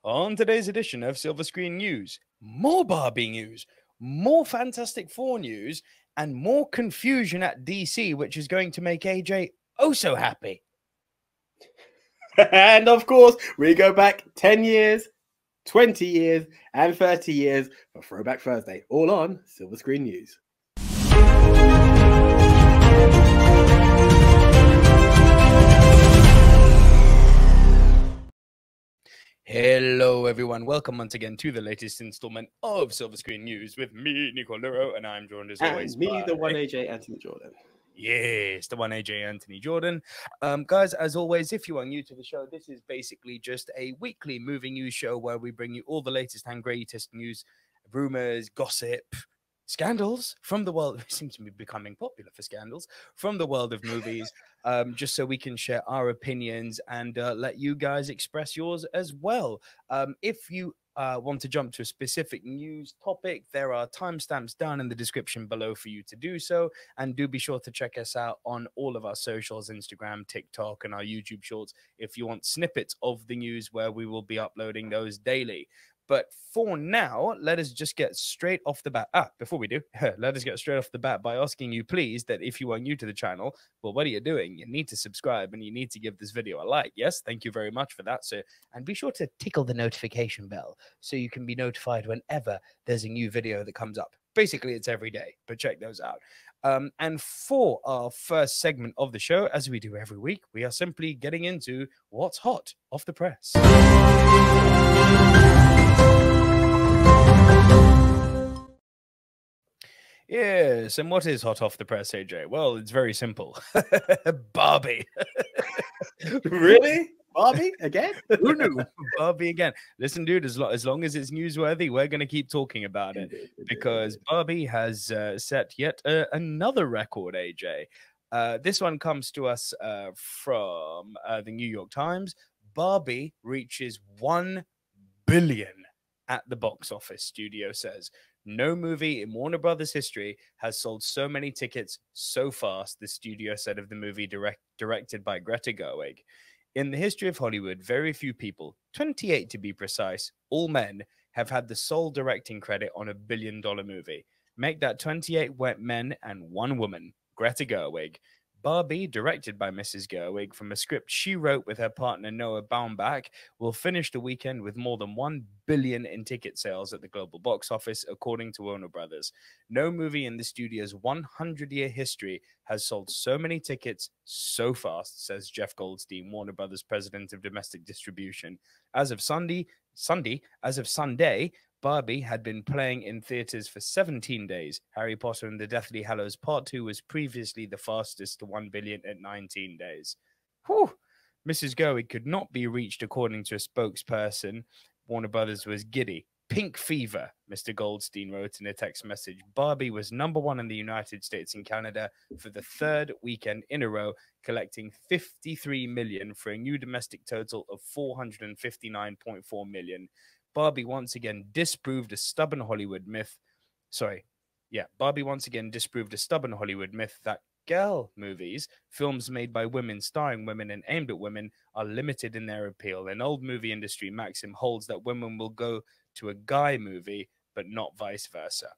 On today's edition of Silver Screen News, more Barbie news, more Fantastic Four news, and more confusion at DC, which is going to make AJ oh so happy. And of course, we go back 10 years, 20 years, and 30 years for Throwback Thursday, all on Silver Screen News. Hello, everyone. Welcome once again to the latest installment of Silver Screen News with me, Nicole Luro, and I'm joined as always And me, by... the one AJ Anthony Jordan. Yes, the one AJ Anthony Jordan. Guys, as always, if you are new to the show, this is basically just a weekly movie news show where we bring you all the latest and greatest news, rumors, gossip, scandals from the world. We seem to be becoming popular for scandals from the world of movies, just so we can share our opinions and let you guys express yours as well. If you want to jump to a specific news topic, there are timestamps down in the description below for you to do so. And do be sure to check us out on all of our socials, Instagram, TikTok, and our YouTube shorts if you want snippets of the news where we will be uploading those daily. But for now, let us just get straight off the bat. Before we do, let us get straight off the bat by asking you, please, that if you are new to the channel, well, what are you doing? You need to subscribe and you need to give this video a like. Yes, thank you very much for that, sir. And be sure to tickle the notification bell so you can be notified whenever there's a new video that comes up. Basically, it's every day, but check those out. And for our first segment of the show, as we do every week, we are simply getting into what's hot off the press. Yes, and what is hot off the press, AJ? Well, it's very simple. Barbie. Really? Barbie again? Who knew? Barbie again. Listen, dude, as long as it's newsworthy, we're going to keep talking about it because Barbie has set yet another record, AJ. This one comes to us from the New York Times. Barbie reaches 1 billion at the box office, studio says. No movie in Warner Brothers history has sold so many tickets so fast, the studio said of the movie directed by Greta Gerwig. In the history of Hollywood, very few people, 28 to be precise, all men, have had the sole directing credit on a billion-dollar movie. Make that 28 men and 1 woman, Greta Gerwig. Barbie, directed by Mrs. Gerwig from a script she wrote with her partner Noah Baumbach, will finish the weekend with more than 1 billion in ticket sales at the global box office, according to Warner Brothers. No movie in the studio's 100-year history has sold so many tickets so fast, says Jeff Goldstein, Warner Brothers president of domestic distribution. As of Sunday, Barbie had been playing in theaters for 17 days. Harry Potter and the Deathly Hallows Part 2 was previously the fastest to 1 billion at 19 days. Whew. Mrs. Gerwig could not be reached, according to a spokesperson. Warner Brothers was giddy. Pink fever, Mr. Goldstein wrote in a text message. Barbie was _1 in the United States and Canada for the 3rd weekend in a row, collecting 53 million for a new domestic total of 459.4 million. Barbie once again disproved a stubborn Hollywood myth. Barbie once again disproved a stubborn Hollywood myth that girl movies, films made by women, starring women, and aimed at women, are limited in their appeal. An old movie industry maxim holds that women will go to a guy movie, but not vice versa.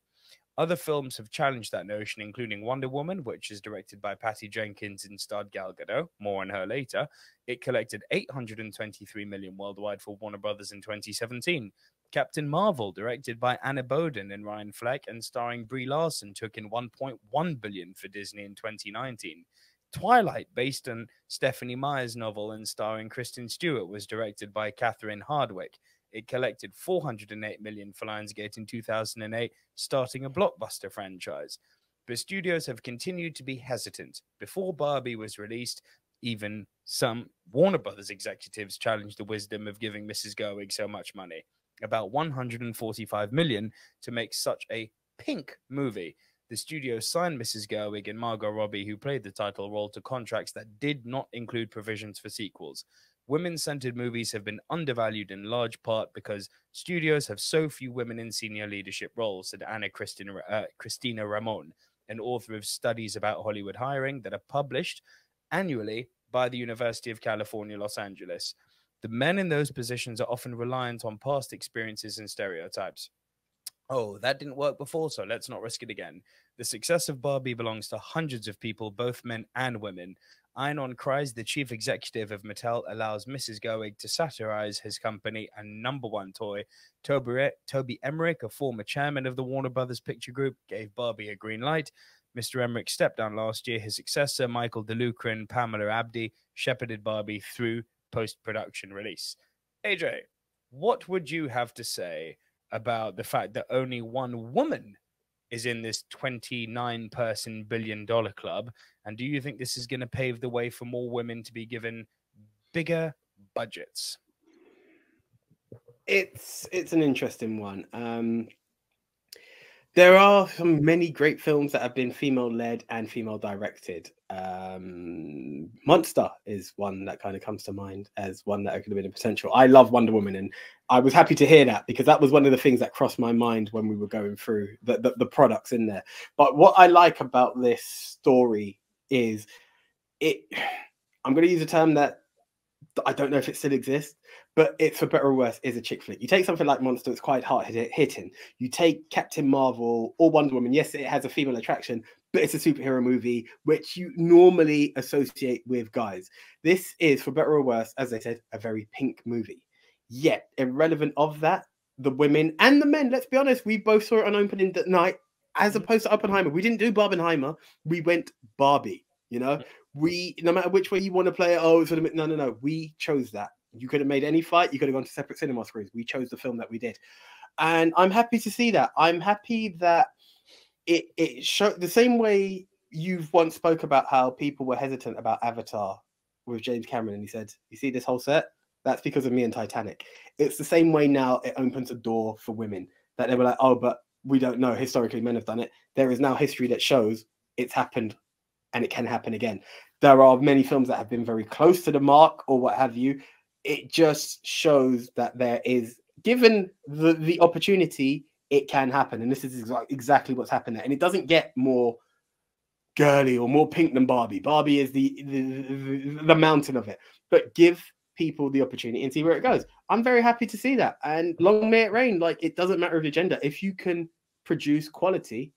Other films have challenged that notion, including Wonder Woman, which is directed by Patty Jenkins and starred Gal Gadot. More on her later. It collected 823 million worldwide for Warner Brothers in 2017. Captain Marvel, directed by Anna Boden and Ryan Fleck and starring Brie Larson, took in 1.1 billion for Disney in 2019. Twilight, based on Stephanie Meyer's novel and starring Kristen Stewart, was directed by Catherine Hardwicke. It collected 408 million for Lionsgate in 2008, starting a blockbuster franchise. But studios have continued to be hesitant. Before Barbie was released, even some Warner Brothers executives challenged the wisdom of giving Mrs. Gerwig so much money, about 145 million, to make such a pink movie. The studio signed Mrs. Gerwig and Margot Robbie, who played the title role, to contracts that did not include provisions for sequels. Women-centered movies have been undervalued in large part because studios have so few women in senior leadership roles, said Anna Cristina Ramon, an author of studies about Hollywood hiring that are published annually by the University of California, Los Angeles. The men in those positions are often reliant on past experiences and stereotypes. Oh, that didn't work before, so let's not risk it again. The success of Barbie belongs to hundreds of people, both men and women. Einon Kreis, the chief executive of Mattel, allows Mrs. Goig to satirize his company and number one toy. Toby Emmerich, a former chairman of the Warner Brothers Picture Group, gave Barbie a green light. Mr. Emmerich stepped down last year. His successor, Michael DeLuca and Pamela Abdi, shepherded Barbie through post-production release. AJ, what would you have to say about the fact that only one woman is in this 29-person billion-dollar club? And do you think this is going to pave the way for more women to be given bigger budgets? It's an interesting one. There are many great films that have been female-led and female-directed. Monster is one that kind of comes to mind as one that could have been a potential. I love Wonder Woman, and I was happy to hear that because that was one of the things that crossed my mind when we were going through the products in there. But what I like about this story is I'm going to use a term that I don't know if it still exists, but it's, for better or worse, is a chick flick. You take something like Monster, it's quite hard hitting. You take Captain Marvel or Wonder Woman, yes, it has a female attraction, but it's a superhero movie, which you normally associate with guys. This is, for better or worse, as I said, a very pink movie. Yet, irrelevant of that, the women and the men, let's be honest, we both saw it on opening night, as opposed to Oppenheimer. We didn't do Barbenheimer, we went Barbie, you know? We, no matter which way you want to play it, oh, it's a bit, no. We chose that. You could have made any fight. You could have gone to separate cinema screens. We chose the film that we did. And I'm happy to see that. I'm happy that it showed the same way you've once spoke about how people were hesitant about Avatar with James Cameron. And he said, you see this whole set? That's because of me and Titanic. It's the same way now it opens a door for women that they were like, oh, but we don't know. Historically, men have done it. There is now history that shows it's happened and it can happen again. There are many films that have been very close to the mark or what have you. It just shows that there is, given the opportunity, it can happen. And this is exactly what's happened there. And it doesn't get more girly or more pink than Barbie. Barbie is the mountain of it. But give people the opportunity and see where it goes. I'm very happy to see that. And long may it rain. Like, it doesn't matter of your gender. If you can produce quality,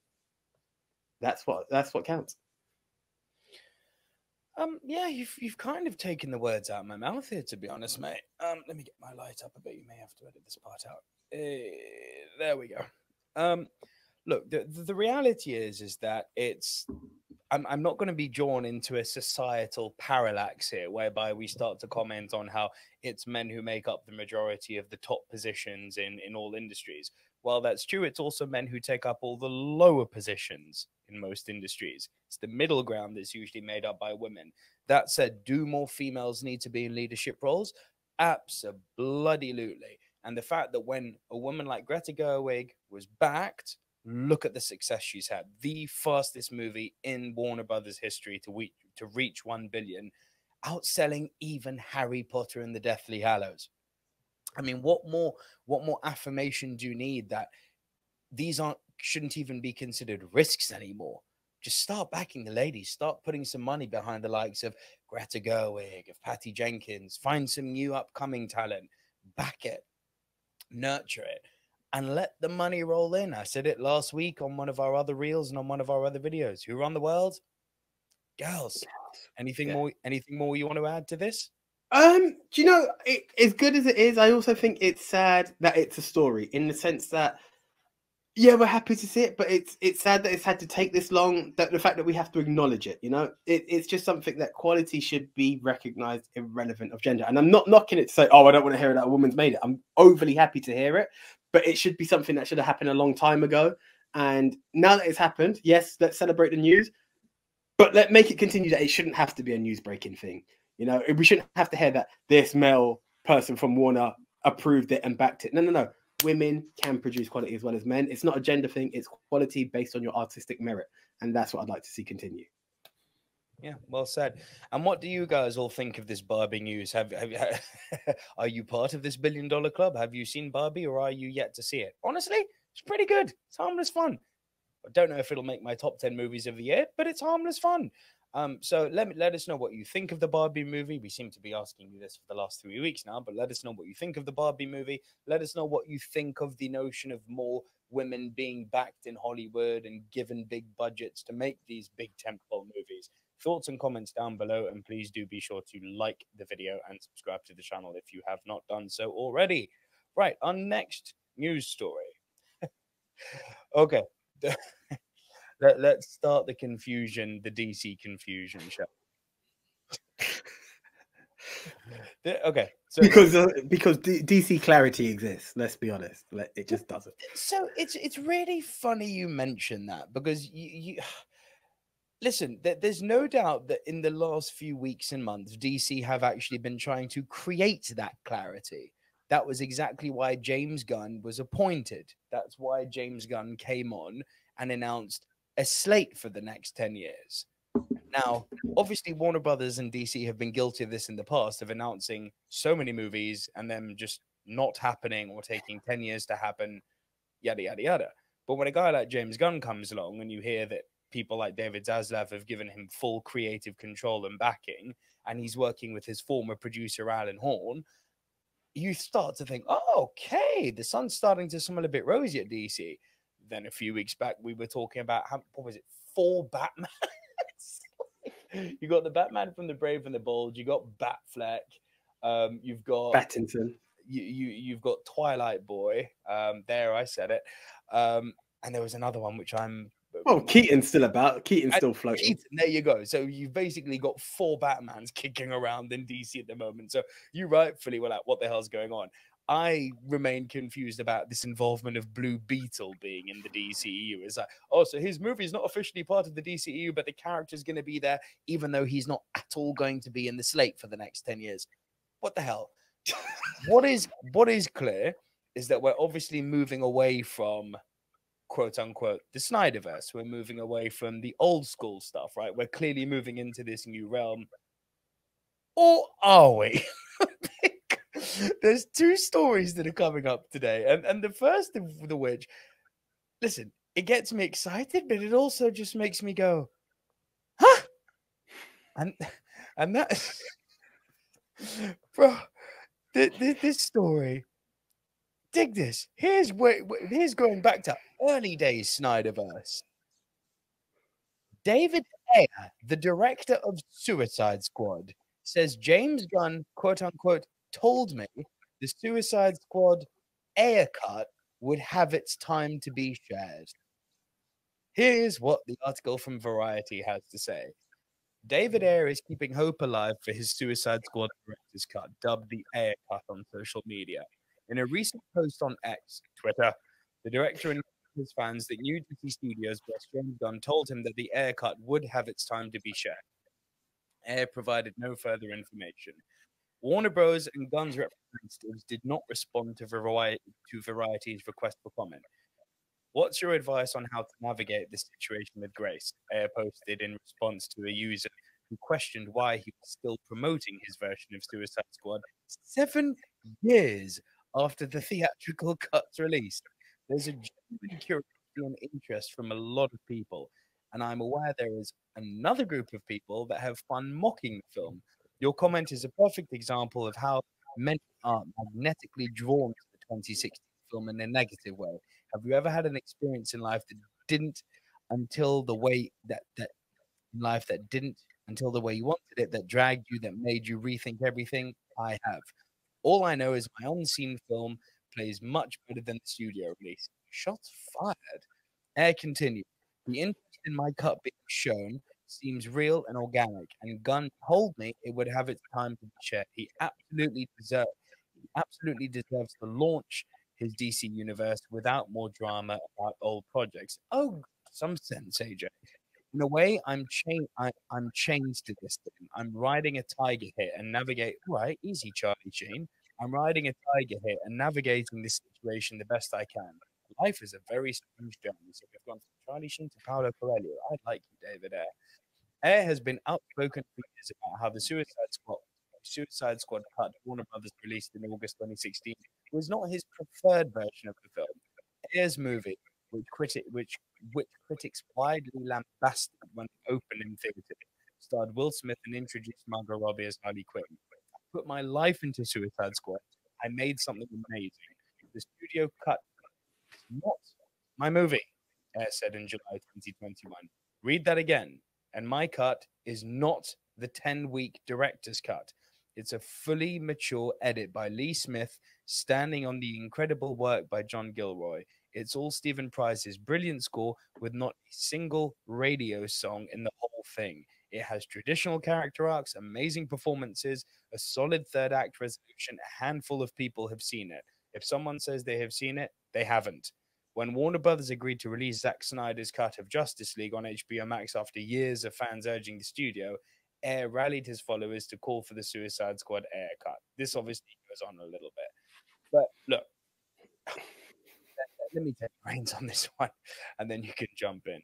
that's what counts. Yeah, you've kind of taken the words out of my mouth here, to be honest, mate. Let me get my light up a bit. You may have to edit this part out. There we go. Look, the reality is that I'm not going to be drawn into a societal parallax here, whereby we start to comment on how it's men who make up the majority of the top positions in all industries. While that's true, it's also men who take up all the lower positions in most industries. It's the middle ground that's usually made up by women. That said, do more females need to be in leadership roles? Absolutely. And the fact that when a woman like Greta Gerwig was backed, look at the success she's had. The fastest movie in Warner Brothers history to reach 1 billion, outselling even Harry Potter and the Deathly Hallows. I mean, what more affirmation do you need that these shouldn't even be considered risks anymore? Just start backing the ladies. Start putting some money behind the likes of Greta Gerwig, of Patty Jenkins. Find some new upcoming talent. Back it. Nurture it. And let the money roll in. I said it last week on one of our other reels and on one of our other videos. Who run the world? Girls. Anything more you want to add to this? Do you know, as good as it is, I also think it's sad that it's a story, in the sense that, yeah, we're happy to see it, but it's sad that it's had to take this long, that the fact that we have to acknowledge it, you know, it's just something that quality should be recognized irrelevant of gender. And I'm not knocking it to say, oh, I don't want to hear that a woman's made it. I'm overly happy to hear it, but it should be something that should have happened a long time ago. And now that it's happened, yes, let's celebrate the news, but let's make it continue that it shouldn't have to be a news breaking thing. You know, we shouldn't have to hear that this male person from Warner approved it and backed it. No. Women can produce quality as well as men. It's not a gender thing. It's quality based on your artistic merit. And that's what I'd like to see continue. Yeah, well said. And what do you guys all think of this Barbie news? Are you part of this $1 billion club? Have you seen Barbie, or are you yet to see it? Honestly, it's pretty good. It's harmless fun. I don't know if it'll make my top 10 movies of the year, but it's harmless fun. So let us know what you think of the Barbie movie. We seem to be asking you this for the last 3 weeks now, but let us know what you think of the Barbie movie. Let us know what you think of the notion of more women being backed in Hollywood and given big budgets to make these big tentpole movies. Thoughts and comments down below, and please do be sure to like the video and subscribe to the channel if you have not done so already. Right, our next news story. Okay. Let's start the confusion, the DC confusion, shall we? Okay, so because DC clarity exists. Let's be honest, it just doesn't. So it's really funny you mention that, because you listen. There's no doubt that in the last few weeks and months, DC have actually been trying to create that clarity. That was exactly why James Gunn was appointed. That's why James Gunn came on and announced a slate for the next 10 years. Now, obviously, Warner Brothers and DC have been guilty of this in the past, of announcing so many movies and them just not happening or taking 10 years to happen, yada, yada, yada. But when a guy like James Gunn comes along and you hear that people like David Zaslav have given him full creative control and backing, and he's working with his former producer, Alan Horn, you start to think, oh, okay, the sun's starting to smell a bit rosy at DC. Then a few weeks back, we were talking about, what was it, 4 Batman? You got the Batman from the Brave and the Bold. You got Batfleck. You've got Battinson. You've got Twilight Boy. There, I said it. And there was another one which I'm. Oh, Keaton's still about. Keaton's still floating. Keaton, there you go. So you've basically got 4 Batmans kicking around in DC at the moment. So you rightfully were like, what the hell's going on? I remain confused about this involvement of Blue Beetle being in the DCEU. It's like, oh, so his movie is not officially part of the DCEU, but the character's going to be there, even though he's not at all going to be in the slate for the next 10 years. What the hell? What is clear is that we're obviously moving away from, quote unquote, the Snyderverse. We're moving away from the old school stuff, right? We're clearly moving into this new realm. Or are we? There's 2 stories that are coming up today, and the first of the which, listen, it gets me excited, but it also just makes me go, huh? And that, bro, this story, dig this. Here's going back to early days Snyderverse. David Ayer, the director of Suicide Squad, says James Gunn, quote unquote, told me the Suicide Squad Ayer cut would have its time to be shared. Here's what the article from Variety has to say. David Ayer is keeping hope alive for his Suicide Squad director's cut, dubbed the Ayer cut on social media. In a recent post on X, Twitter, the director and his fans that new DC Studios boss James Gunn told him that the Ayer cut would have its time to be shared. Ayer provided no further information. Warner Bros. And Gunn's representatives did not respond to Variety's request for comment. What's your advice on how to navigate this situation with grace? Ayer posted in response to a user who questioned why he was still promoting his version of Suicide Squad 7 years after the theatrical cut's release. There's a genuine curiosity and interest from a lot of people, and I'm aware there is another group of people that have fun mocking the film. Your comment is a perfect example of how many are magnetically drawn to the 2016 film in a negative way. Have you ever had an experience in life that didn't until the way that didn't until the way you wanted it, that dragged you, that made you rethink everything? I have. All I know is my unseen film plays much better than the studio release. Shots fired. Air continued. The interest in my cut being shown seems real and organic, and Gunn told me it would have its time to be shared. He absolutely deserves to launch his DC universe without more drama about old projects. Oh, some sense, AJ. In a way, I'm chained to this thing. I'm riding a tiger hit and navigate. Right, easy, Charlie Sheen. I'm riding a tiger hit and navigating this situation the best I can. Life is a very strange journey. So we've gone from Charlie Sheen to Paolo Coelho. I like you, David Ayer. Ayer has been outspoken for years about how the Suicide Squad cut Warner Brothers released in August 2016 was not his preferred version of the film. Ayer's movie, which critics widely lambasted when it opened in theaters, starred Will Smith and introduced Margot Robbie as Harley Quinn. I put my life into Suicide Squad. I made something amazing. The studio cut not my movie, Ayer said in July 2021. Read that again. And my cut is not the 10-week director's cut. It's a fully mature edit by Lee Smith, standing on the incredible work by John Gilroy. It's all Stephen Price's brilliant score with not a single radio song in the whole thing. It has traditional character arcs, amazing performances, a solid third act resolution. A handful of people have seen it. If someone says they have seen it, they haven't. When Warner Brothers agreed to release Zack Snyder's cut of Justice League on HBO Max after years of fans urging the studio, Ayer rallied his followers to call for the Suicide Squad Ayer cut. This obviously goes on a little bit. But look, let me take reins on this one, and then you can jump in.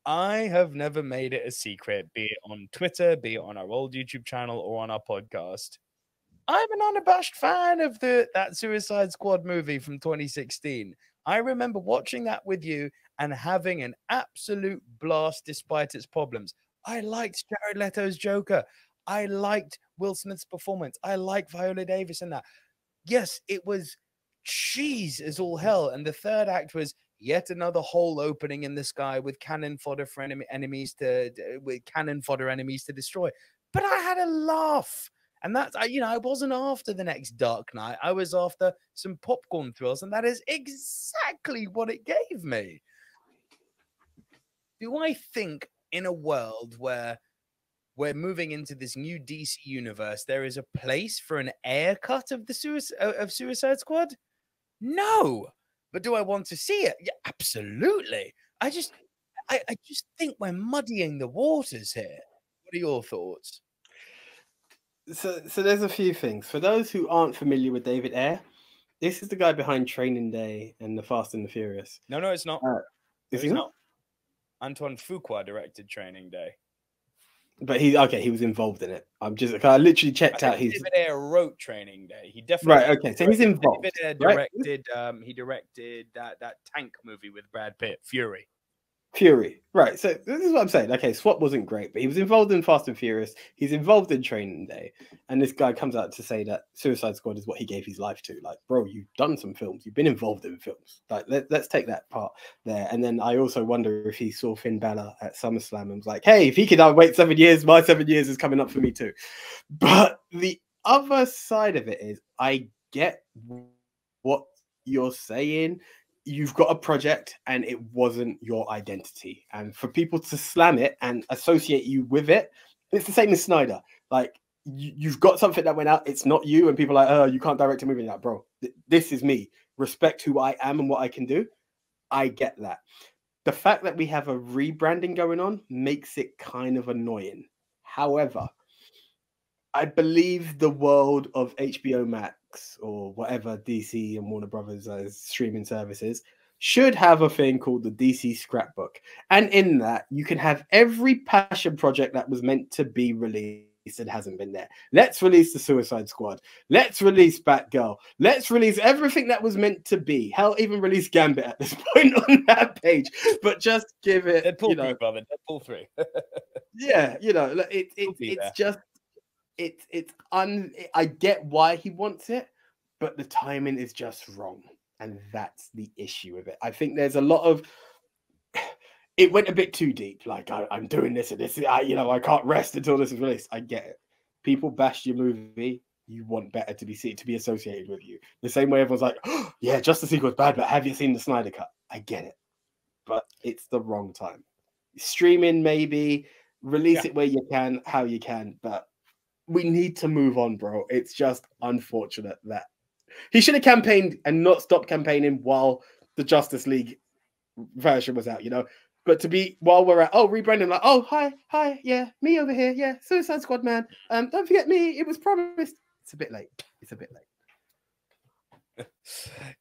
I have never made it a secret, be it on Twitter, be it on our old YouTube channel, or on our podcast. I'm an unabashed fan of that Suicide Squad movie from 2016. I remember watching that with you and having an absolute blast despite its problems. I liked Jared Leto's Joker. I liked Will Smith's performance. I liked Viola Davis in that. Yes, it was cheese as all hell. And the third act was yet another hole opening in the sky with cannon fodder for enemies to destroy. But I had a laugh. And that's, I wasn't after the next Dark Knight. I was after some popcorn thrills, and that is exactly what it gave me. Do I think in a world where we're moving into this new DC universe, there is a place for an Ayer cut of the Suicide Squad? No. But do I want to see it? Yeah, absolutely. I just think we're muddying the waters here. What are your thoughts? So there's a few things. For those who aren't familiar with David Ayer, this is the guy behind Training Day and The Fast and the Furious. No, it's not. Is he not? Antoine Fuqua directed Training Day. But he was involved in it. I literally checked out his. David Ayer wrote Training Day. He definitely right. Okay, so he's involved. David Ayer directed. Right? He directed that tank movie with Brad Pitt, Fury. Right. So this is what I'm saying. Okay, Swap wasn't great, but he was involved in Fast and Furious. He's involved in Training Day, and this guy comes out to say that Suicide Squad is what he gave his life to. Like, bro, you've done some films. You've been involved in films. Like, let's take that part there. And then I also wonder if he saw Finn Balor at SummerSlam and was like, hey, if he could wait 7 years, my 7 years is coming up for me too. But the other side of it is, I get what you're saying. You've got a project and it wasn't your identity. And for people to slam it and associate you with it, it's the same as Snyder. Like, you've got something that went out, it's not you, and people are like, oh, you can't direct a movie. Like, bro, this is me. Respect who I am and what I can do. I get that. The fact that we have a rebranding going on makes it kind of annoying. However, I believe the world of HBO Max or whatever DC and Warner Brothers streaming services should have a thing called the DC Scrapbook. And in that, you can have every passion project that was meant to be released and hasn't been there. Let's release the Suicide Squad. Let's release Batgirl. Let's release everything that was meant to be. Hell, even release Gambit at this point on that page. But just give it, Deadpool 3, brother. Deadpool 3. Yeah, it's just... I get why he wants it, but the timing is just wrong, and that's the issue with it. I think there's a lot of it went a bit too deep. Like, I'm doing this and this, I can't rest until this is released. I get it. People bash your movie. You want better to be associated with you. The same way everyone's like, oh, yeah, Justice League was bad, but have you seen the Snyder Cut? I get it, but it's the wrong time. Streaming, maybe release it where you can, how you can, but we need to move on, bro. It's just unfortunate that he should have campaigned and not stopped campaigning while the Justice League version was out, But to be while we're at rebranding, like, oh, hi, yeah, me over here, yeah, Suicide Squad, man. Don't forget me. It was promised. It's a bit late.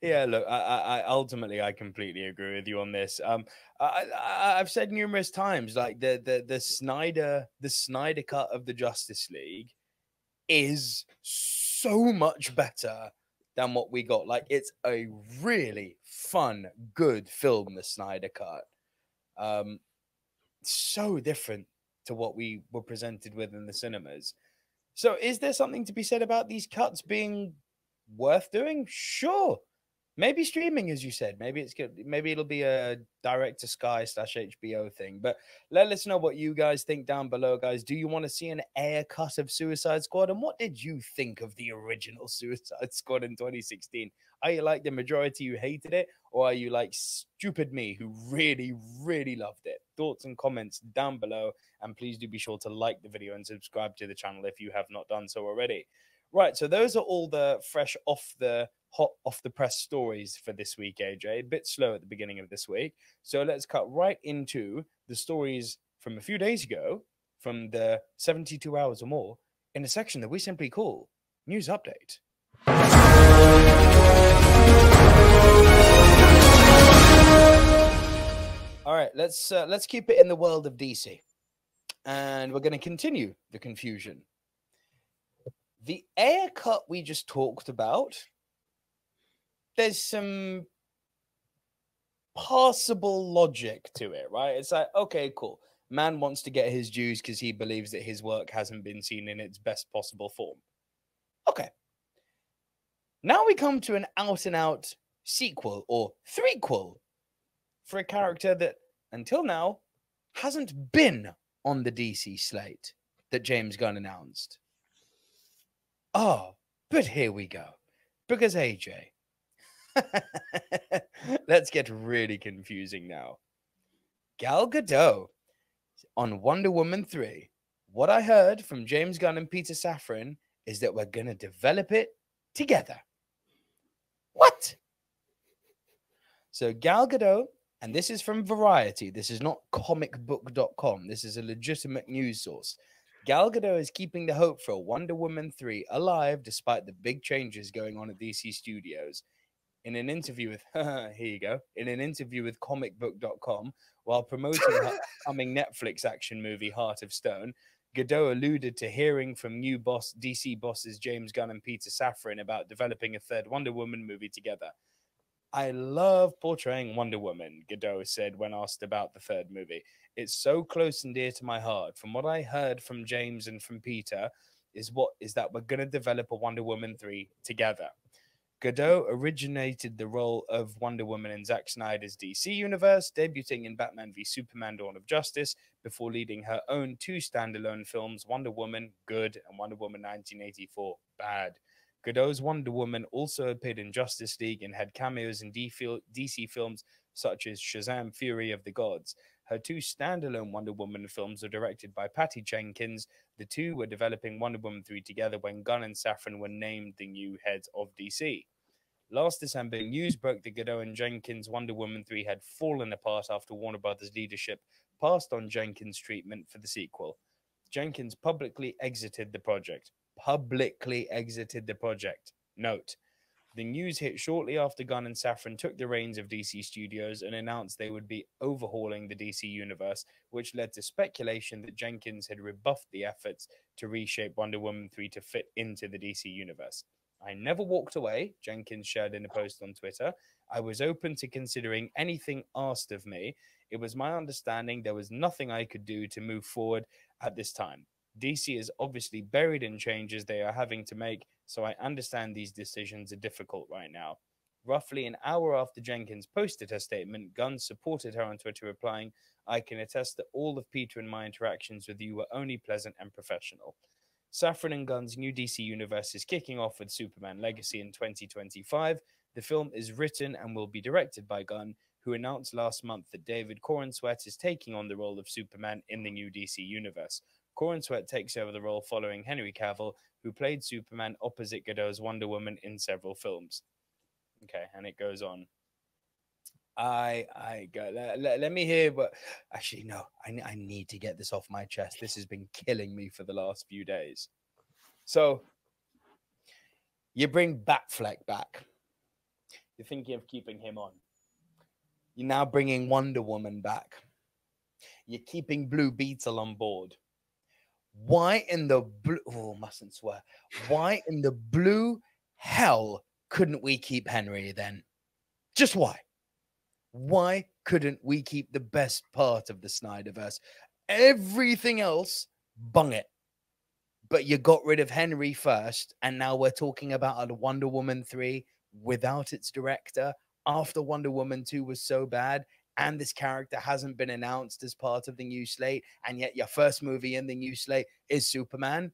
Yeah, look, I ultimately I completely agree with you on this. I've said numerous times, like the Snyder cut of the Justice League is so much better than what we got. Like, it's a really fun, good film, the Snyder cut. So different to what we were presented with in the cinemas. So is there something to be said about these cuts being worth doing? Sure. Maybe streaming, as you said. Maybe it's good. Maybe it'll be a direct to Sky / HBO thing. But let us know what you guys think down below, guys. Do you want to see an Ayer cut of Suicide Squad? And what did you think of the original Suicide Squad in 2016? Are you like the majority who hated it? Or are you like stupid me who really, really loved it? Thoughts and comments down below. And please do be sure to like the video and subscribe to the channel if you have not done so already. Right, so those are all the fresh hot off the press stories for this week, AJ. A bit slow at the beginning of this week. So let's cut right into the stories from a few days ago, from the 72 hours or more, in a section that we simply call News Update. All right, let's keep it in the world of DC. And we're going to continue the confusion. The Ayer cut we just talked about, there's some possible logic to it, right? It's like, okay, cool. Man wants to get his dues because he believes that his work hasn't been seen in its best possible form. Okay. Now we come to an out-and-out sequel or threequel for a character that, until now, hasn't been on the DC slate that James Gunn announced. Oh, but here we go. Because AJ, let's get really confusing now. Gal Gadot on Wonder Woman 3. What I heard from James Gunn and Peter Safran is that we're going to develop it together. What? So Gal Gadot, and this is from Variety. This is not comicbook.com. This is a legitimate news source. Gal Gadot is keeping the hope for Wonder Woman 3 alive despite the big changes going on at DC Studios. In an interview with, here you go, in an interview with comicbook.com, while promoting her upcoming Netflix action movie Heart of Stone, Gadot alluded to hearing from new DC bosses James Gunn and Peter Safran about developing a third Wonder Woman movie together. I love portraying Wonder Woman, Gadot said when asked about the third movie. It's so close and dear to my heart. From what I heard from James and from Peter, is that we're going to develop a Wonder Woman 3 together. Gadot originated the role of Wonder Woman in Zack Snyder's DC universe, debuting in Batman v Superman: Dawn of Justice, before leading her own two standalone films, Wonder Woman Good and Wonder Woman 1984 Bad. Gadot's Wonder Woman also appeared in Justice League and had cameos in DC films such as Shazam! Fury of the Gods. Her two standalone Wonder Woman films were directed by Patty Jenkins. The two were developing Wonder Woman 3 together when Gunn and Safran were named the new heads of DC. Last December, news broke that Gadot and Jenkins' Wonder Woman 3 had fallen apart after Warner Brothers leadership passed on Jenkins' treatment for the sequel. Jenkins publicly exited the project. Note, the news hit shortly after Gunn and Safran took the reins of DC Studios and announced they would be overhauling the DC universe, which led to speculation that Jenkins had rebuffed the efforts to reshape Wonder Woman 3 to fit into the DC universe. I never walked away, Jenkins shared in a post on Twitter. I was open to considering anything asked of me. It was my understanding there was nothing I could do to move forward at this time. DC is obviously buried in changes they are having to make, so I understand these decisions are difficult right now. Roughly an hour after Jenkins posted her statement, Gunn supported her on Twitter, replying, I can attest that all of Peter and my interactions with you were only pleasant and professional. Safran and Gunn's new DC universe is kicking off with Superman Legacy in 2025. The film is written and will be directed by Gunn, who announced last month that David Corenswet is taking on the role of Superman in the new DC universe. Corenswet takes over the role following Henry Cavill, who played Superman opposite Gadot's Wonder Woman in several films. Okay, and it goes on. Let me hear, but actually, no, I need to get this off my chest. This has been killing me for the last few days. So, you bring Batfleck back. You're thinking of keeping him on. You're now bringing Wonder Woman back. You're keeping Blue Beetle on board. Why in the blue... Oh, mustn't swear. Why in the blue hell couldn't we keep Henry then? Just why? Why couldn't we keep the best part of the Snyderverse? Everything else, bung it. But you got rid of Henry first, and now we're talking about a Wonder Woman 3 without its director after Wonder Woman 2 was so bad, and this character hasn't been announced as part of the new slate, and yet your first movie in the new slate is Superman.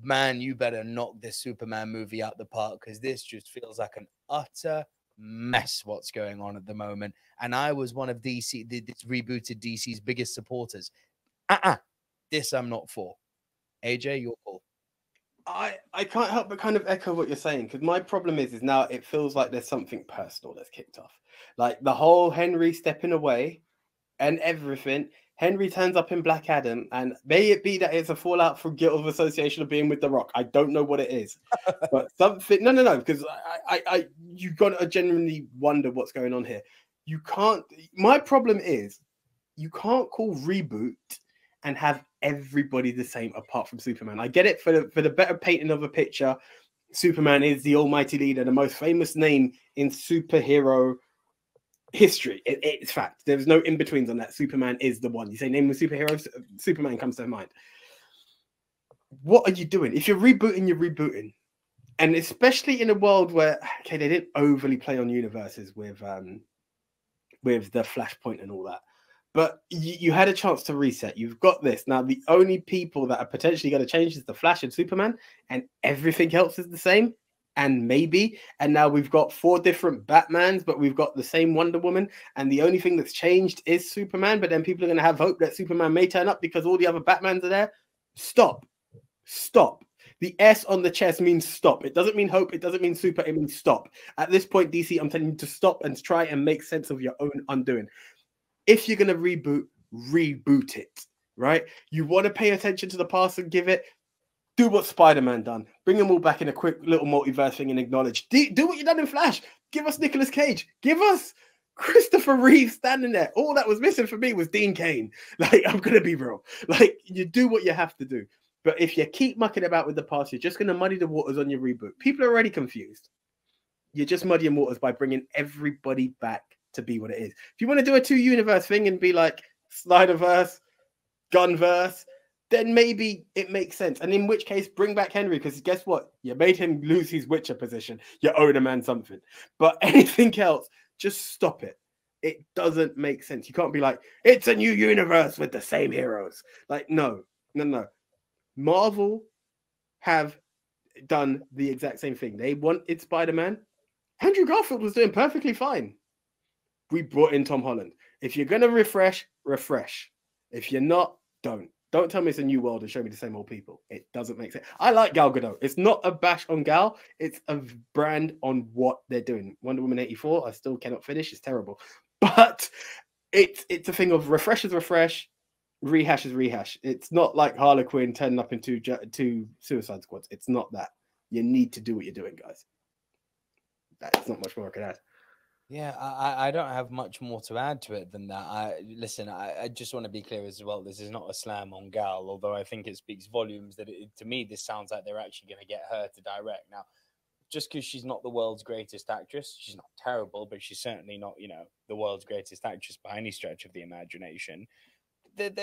Man, you better knock this Superman movie out the park, because this just feels like an utter mess what's going on at the moment. And I was one of this rebooted DC's biggest supporters. This I'm not for. AJ, your call. I can't help but kind of echo what you're saying, because my problem is now it feels like there's something personal that's kicked off. Like the whole Henry stepping away and everything. Henry turns up in Black Adam, and may it be that it's a fallout from guilt of association of being with The Rock. I don't know what it is, but something. No, because you got to genuinely wonder what's going on here. You can't. My problem is you can't call reboot and have everybody the same apart from Superman. I get it for the better painting of a picture. Superman is the almighty leader, the most famous name in superhero history. It's fact. There's no in-betweens on that. Superman is the one. You say name of superheroes, Superman comes to mind. What are you doing? If you're rebooting, you're rebooting. And especially in a world where, okay, they didn't overly play on universes with the Flashpoint and all that. But you had a chance to reset. You've got this. Now, the only people that are potentially going to change is the Flash and Superman, and everything else is the same. And maybe, and now we've got 4 different Batmans, but we've got the same Wonder Woman, and the only thing that's changed is Superman. But then people are going to have hope that Superman may turn up because all the other Batmans are there. Stop. The S on the chest means stop. It doesn't mean hope. It doesn't mean super. It means stop. At this point, DC, I'm telling you to stop and try and make sense of your own undoing. If you're going to reboot it, right? You want to pay attention to the past and give it. Do what Spider-Man done. Bring them all back in a quick little multiverse thing and acknowledge. Do what you done in Flash. Give us Nicolas Cage. Give us Christopher Reeve standing there. All that was missing for me was Dean Cain. Like, I'm going to be real. Like, you do what you have to do. But if you keep mucking about with the past, you're just going to muddy the waters on your reboot. People are already confused. You're just muddying waters by bringing everybody back to be what it is. If you want to do a 2-universe thing and be like Snyderverse, Gunverse, then maybe it makes sense. And in which case, bring back Henry, because guess what? You made him lose his Witcher position. You owe the man something. But anything else, just stop it. It doesn't make sense. You can't be like, it's a new universe with the same heroes. Like, no. Marvel have done the exact same thing. They wanted Spider-Man. Andrew Garfield was doing perfectly fine. We brought in Tom Holland. If you're going to refresh. If you're not, don't. Don't tell me it's a new world and show me the same old people. It doesn't make sense. I like Gal Gadot. It's not a bash on Gal. It's a brand on what they're doing. Wonder Woman 84, I still cannot finish. It's terrible. But it's a thing of refresh, rehash. It's not like Harlequin turning up into two Suicide Squads. It's not that. You need to do what you're doing, guys. That's not much more I can add. Yeah, I don't have much more to add to it than that. I just want to be clear as well. This is not a slam on Gal, although I think it speaks volumes that to me, this sounds like they're actually going to get her to direct. Now, just because she's not the world's greatest actress, she's not terrible, but she's certainly not, the world's greatest actress by any stretch of the imagination. There've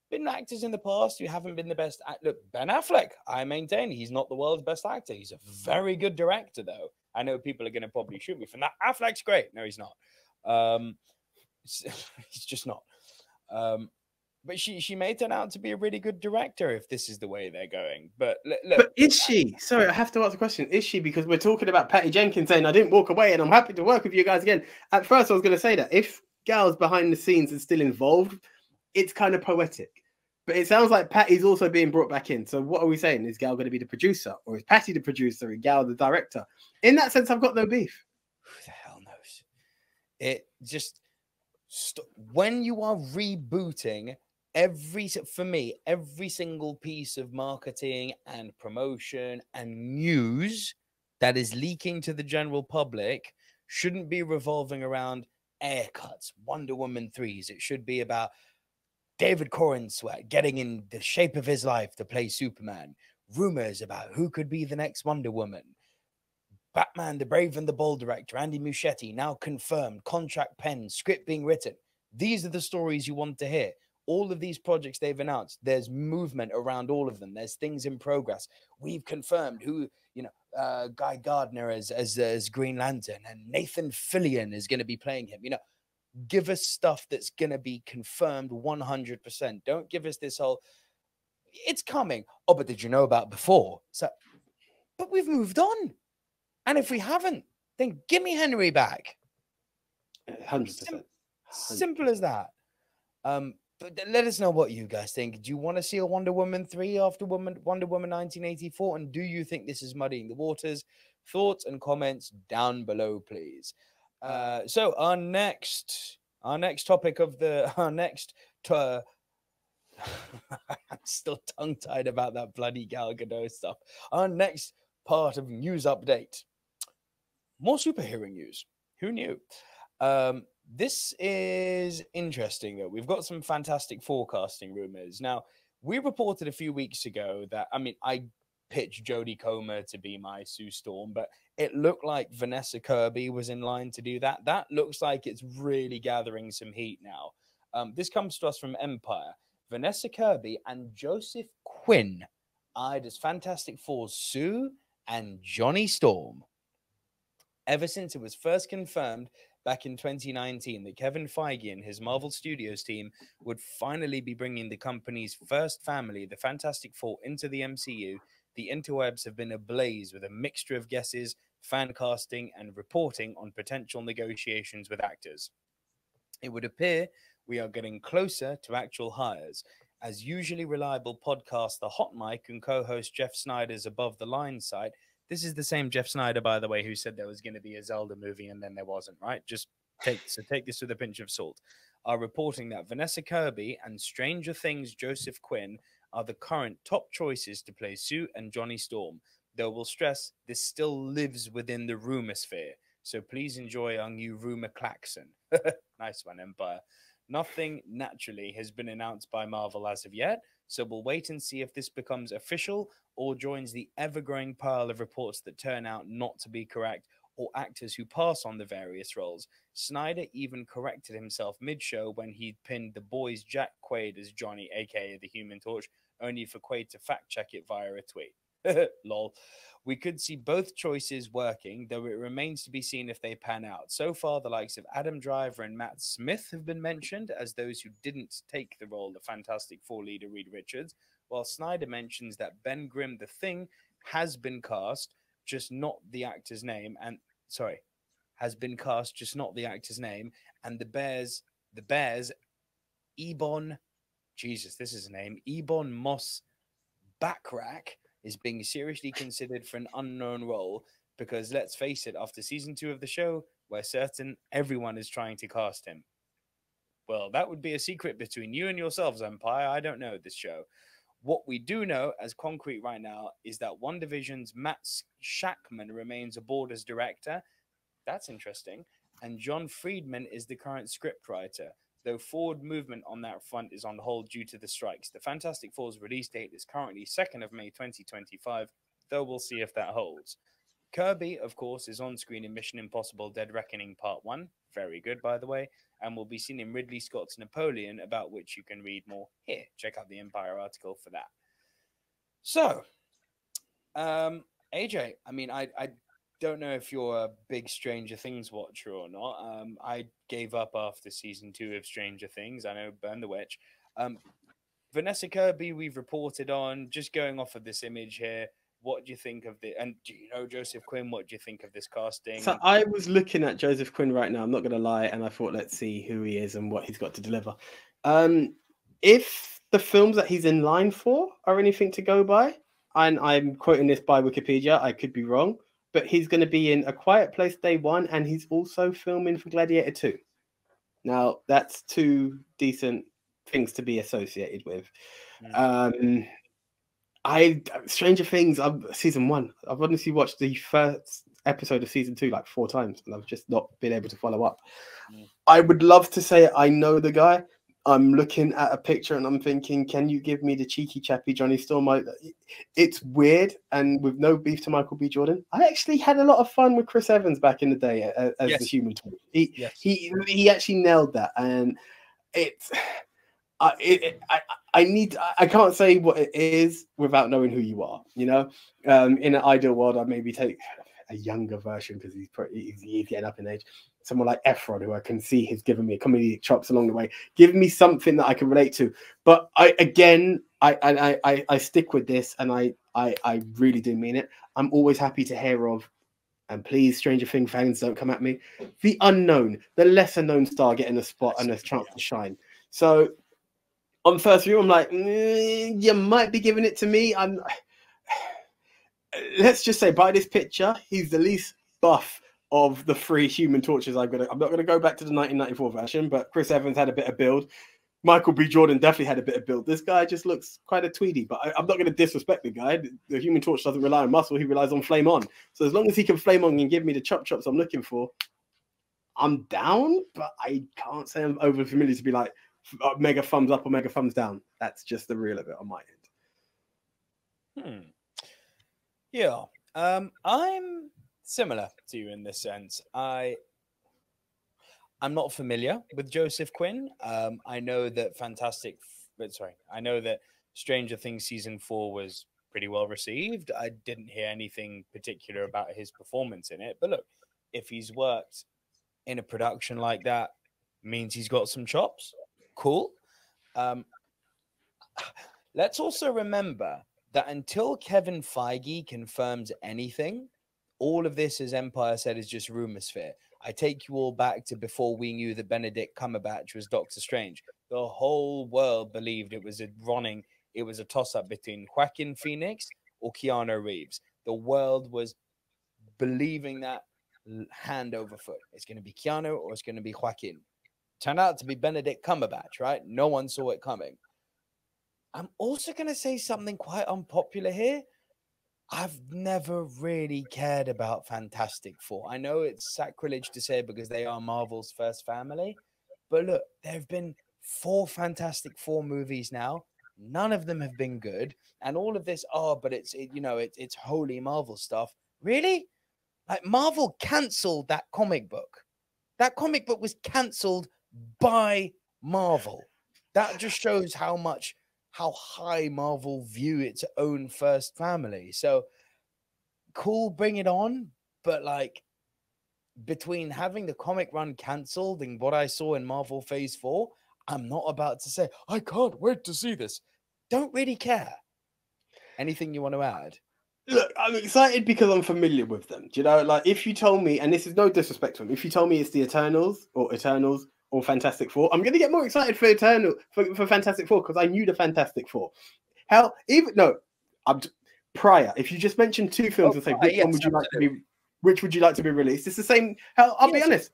been actors in the past who haven't been the best. Look, Ben Affleck, I maintain he's not the world's best actor. He's a very good director, though. I know people are going to probably shoot me for that. Affleck's great. No, he's not. He's just not. But she may turn out to be a really good director if this is the way they're going. But look, but is she? Sorry, I have to ask the question. Is she? Because we're talking about Patty Jenkins saying, I didn't walk away and I'm happy to work with you guys again. At first, I was going to say that if Gal's behind the scenes and still involved, it's kind of poetic. But it sounds like Patty's also being brought back in. So what are we saying? Is Gal going to be the producer? Or is Patty the producer and Gal the director? In that sense, I've got no beef. Who the hell knows? It just... when you are rebooting every single piece of marketing and promotion and news that is leaking to the general public shouldn't be revolving around haircuts, Wonder Woman 3s. It should be about David Corenswet getting in the shape of his life to play Superman. Rumors about who could be the next Wonder Woman. Batman, the Brave and the Bold director, Andy Muschietti, now confirmed, contract penned, script being written. These are the stories you want to hear. all of these projects they've announced, there's movement around all of them. There's things in progress. We've confirmed who, Guy Gardner as Green Lantern, and Nathan Fillion is going to be playing him. Give us stuff that's going to be confirmed 100%. Don't give us this whole, it's coming. Oh, but did you know about before? So, but we've moved on. And if we haven't, then give me Henry back. 100%. Simple as that. But let us know what you guys think. Do you want to see a Wonder Woman 3 after Wonder Woman 1984? And do you think this is muddying the waters? Thoughts and comments down below, please. So our next topic of I'm still tongue-tied about that bloody Gal Gadot stuff. Our next part of news update. More superhero news. Who knew? This is interesting, though. We've got some fantastic forecasting rumors. Now, we reported a few weeks ago that, I pitched Jodie Comer to be my Sue Storm, but it looked like Vanessa Kirby was in line to do that. That looks like it's really gathering some heat now. This comes to us from Empire. Vanessa Kirby and Joseph Quinn eyed as Fantastic Four's Sue and Johnny Storm. Ever since it was first confirmed back in 2019 that Kevin Feige and his Marvel Studios team would finally be bringing the company's first family, the Fantastic Four, into the MCU, the interwebs have been ablaze with a mixture of guesses, fan casting, and reporting on potential negotiations with actors. It would appear we are getting closer to actual hires. As usually reliable podcast The Hot Mic and co-host Jeff Snyder's Above the Line site, this is the same Jeff Snyder, by the way, who said there was going to be a Zelda movie and then there wasn't, right? Take this with a pinch of salt. Are reporting that Vanessa Kirby and Stranger Things Joseph Quinn are the current top choices to play Sue and Johnny Storm, though we'll stress this still lives within the rumor sphere. So please enjoy our new rumor klaxon. Nice one, Empire. Nothing naturally has been announced by Marvel as of yet, so we'll wait and see if this becomes official or joins the ever-growing pile of reports that turn out not to be correct, or actors who pass on the various roles. Snyder even corrected himself mid-show when he pinned the boys Jack Quaid as Johnny, aka the Human Torch, only for Quaid to fact-check it via a tweet. Lol. We could see both choices working, though it remains to be seen if they pan out. So far, the likes of Adam Driver and Matt Smith have been mentioned as those who didn't take the role of Fantastic Four leader Reed Richards, while Snyder mentions that Ben Grimm the Thing has been cast, just not the actor's name, and has been cast, just not the actor's name, and the Bears, Ebon, Jesus, this is a name, Ebon Moss Backrack is being seriously considered for an unknown role because, let's face it, after season 2 of the show, we're certain everyone is trying to cast him. Well, that would be a secret between you and yourselves, Empire. I don't know this show. What we do know as concrete right now is that WandaVision's Matt Shakman remains aboard as director. That's interesting. And John Friedman is the current scriptwriter, though forward movement on that front is on hold due to the strikes. The Fantastic Four's release date is currently 2nd of May 2025, though we'll see if that holds. Kirby, of course, is on screen in Mission Impossible Dead Reckoning Part 1. Very good, by the way. And will be seen in Ridley Scott's Napoleon, about which you can read more here. Check out the Empire article for that. So, AJ, I don't know if you're a big Stranger Things watcher or not. I gave up after season 2 of Stranger Things. I know, burn the witch. Vanessa Kirby, we've reported on. Just going off of this image here, what do you think of the? And do you know Joseph Quinn? What do you think of this casting? So I was looking at Joseph Quinn right now. I'm not going to lie, and I thought, let's see who he is and what he's got to deliver. If the films that he's in line for are anything to go by, and I'm quoting this by Wikipedia, I could be wrong, but he's going to be in A Quiet Place Day 1, and he's also filming for Gladiator 2. Now, that's 2 decent things to be associated with. Stranger Things, season 1. I've honestly watched the first episode of season 2 like 4 times, and I've just not been able to follow up. I would love to say I know the guy. I'm looking at a picture and I'm thinking, can you give me the cheeky chappy Johnny Storm? It's weird, and with no beef to Michael B. Jordan, I actually had a lot of fun with Chris Evans back in the day as the Human Torch. He actually nailed that, and I can't say what it is without knowing who you are. You know, in an ideal world, I'd maybe take a younger version because he's getting up in age. Someone like Efron, who I can see has given me comedic chops along the way. Give me something that I can relate to. But I stick with this, and I really do mean it. I'm always happy to hear of. And please, Stranger Things fans, don't come at me. The unknown, the lesser known star getting a spot and a chance to shine. So on first view, I'm like, you might be giving it to me. Let's just say by this picture, he's the least buff of the three Human Torches. I'm not gonna go back to the 1994 version, but Chris Evans had a bit of build. Michael B. Jordan definitely had a bit of build. This guy just looks quite a tweedy, but I'm not going to disrespect the guy. The Human Torch doesn't rely on muscle. He relies on flame on. So as long as he can flame on and give me the chops I'm looking for, I'm down, but I can't say I'm over familiar to be like mega thumbs up or mega thumbs down. That's just the real of it on my end. Yeah. I'm similar to you in this sense. I'm not familiar with Joseph Quinn. I know that I know that Stranger Things season 4 was pretty well received. I didn't hear anything particular about his performance in it. But look, if he's worked in a production like that, means he's got some chops. Cool. Let's also remember that until Kevin Feige confirms anything, all of this, as Empire said, is just rumor sphere. I take you all back to before we knew that Benedict Cumberbatch was Doctor Strange. The whole world believed it was a toss-up between Joaquin Phoenix or Keanu Reeves. The world was believing that hand over foot. It's going to be Keanu or it's going to be Joaquin. Turned out to be Benedict Cumberbatch, right? No one saw it coming. I'm also going to say something quite unpopular here. I've never really cared about Fantastic Four. I know it's sacrilege to say because they are Marvel's first family, but look, there have been 4 Fantastic Four movies now. None of them have been good, and all of this, but it's holy Marvel stuff. Really? Like Marvel cancelled that comic book. That comic book was cancelled by Marvel. That just shows how high Marvel view its own first family. So cool, bring it on. But like between having the comic run cancelled and what I saw in Marvel Phase 4, I'm not about to say, I can't wait to see this. Don't really care. Anything you want to add? Look, I'm excited because I'm familiar with them. Do you know, like if you told me, and this is no disrespect to them, if you told me it's the Eternals or Fantastic Four, I'm going to get more excited for Fantastic Four because I knew the Fantastic Four. Prior, if you just mentioned 2 films and say which would you like to be released, it's the same. I'll be honest,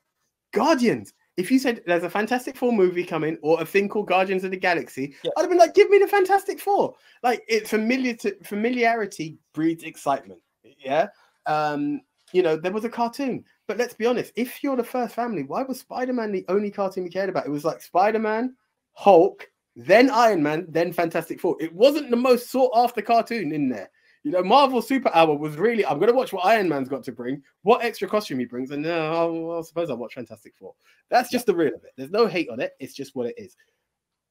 Guardians. If you said there's a Fantastic Four movie coming or a thing called Guardians of the Galaxy, I'd have been like, give me the Fantastic Four. Like it's familiarity breeds excitement. Yeah. There was a cartoon, but let's be honest, if you're the first family, why was Spider-Man the only cartoon we cared about? It was like Spider-Man, Hulk, then Iron Man, then Fantastic Four. It wasn't the most sought after cartoon in there. Marvel Super Hour was really, I'm going to watch what Iron Man's got to bring, what extra costume he brings, and I suppose I'll watch Fantastic Four. That's just the real of it. There's no hate on it. It's just what it is.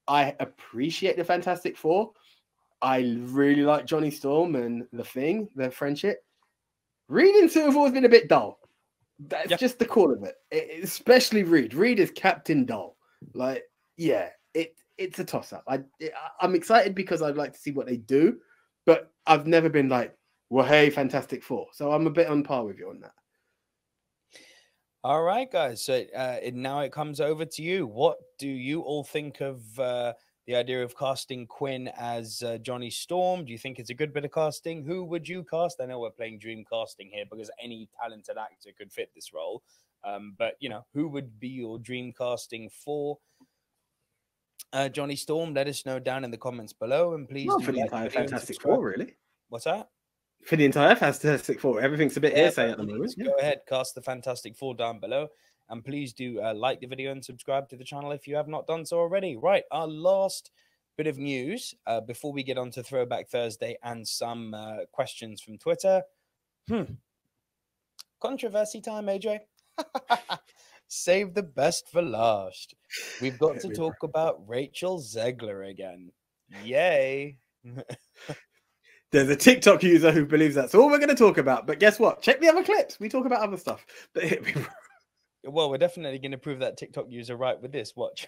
I appreciate the Fantastic Four. I really like Johnny Storm and The Thing, their friendship. Reed and have always been a bit dull. That's just the core of it. Especially Reed. Reed is Captain Dull. Like, yeah, it's a toss-up. I'm excited because I'd like to see what they do, but I've never been like, well, hey, Fantastic Four. So I'm a bit on par with you on that. All right, guys. So now it comes over to you. What do you all think of the idea of casting Quinn as Johnny Storm? Do you think it's a good bit of casting? Who would you cast? I know we're playing dream casting here because any talented actor could fit this role. But, who would be your dream casting for Johnny Storm? Let us know down in the comments below. And please for the entire Fantastic Four, really. What's that? For the entire Fantastic Four. Everything's a bit hearsay at the moment. Go ahead, cast the Fantastic Four down below. And please do like the video and subscribe to the channel if you have not done so already. Right, our last bit of news before we get on to Throwback Thursday and some questions from Twitter. Controversy time, AJ. Save the best for last. We've got to talk about Rachel Zegler again. Yay. There's a TikTok user who believes that's all we're going to talk about. But guess what? Check the other clips. We talk about other stuff. Well, we're definitely going to prove that TikTok user right with this. Watch.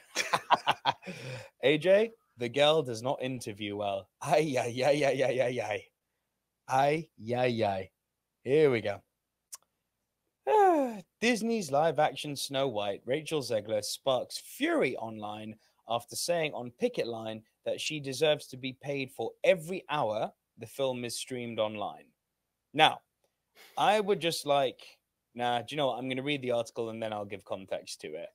AJ, the girl does not interview well. Ay, ay, ay, ay, ay, ay, ay. Ay, ay, ay. Here we go. Disney's live-action Snow White, Rachel Zegler, sparks fury online after saying on Picket Line that she deserves to be paid for every hour the film is streamed online. Now, I would just like... Nah, do you know what? I'm going to read the article and then I'll give context to it.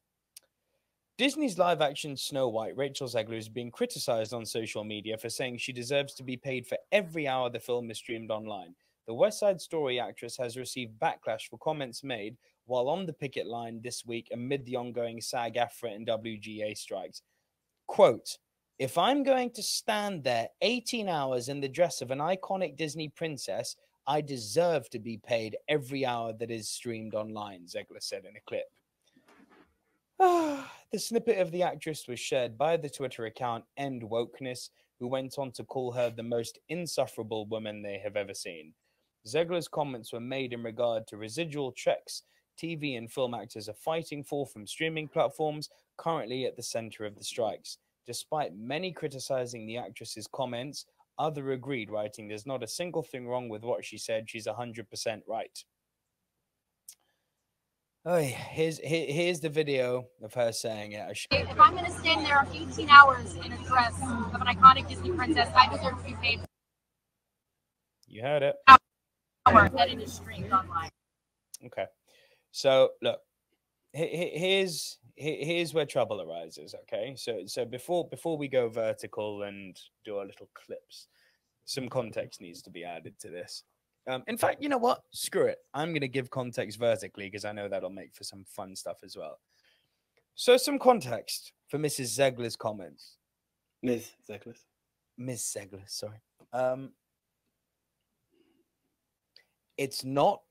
Disney's live-action Snow White, Rachel Zegler, is being criticized on social media for saying she deserves to be paid for every hour the film is streamed online. The West Side Story actress has received backlash for comments made while on the picket line this week amid the ongoing SAG-AFTRA and WGA strikes. Quote, "If I'm going to stand there 18 hours in the dress of an iconic Disney princess, I deserve to be paid every hour that is streamed online," Zegler said in a clip. The snippet of the actress was shared by the Twitter account End Wokeness, who went on to call her the most insufferable woman they have ever seen. Zegler's comments were made in regard to residual checks TV and film actors are fighting for from streaming platforms, currently at the center of the strikes. Despite many criticizing the actress's comments, others agreed, writing, "There's not a single thing wrong with what she said. She's 100% right." Oh, here's the video of her saying it. If I'm going to stand there 18 hours in a dress of an iconic Disney princess, I deserve to be paid. You heard it. That it is streamed online. Okay, so look, here's where trouble arises. Okay, so before we go vertical and do our little clips, some context needs to be added to this. In fact, you know what? Screw it. I'm going to give context vertically because I know that'll make for some fun stuff as well. So some context for Mrs. Zegler's comments. Ms. Zegler. Ms. Zegler, sorry. It's not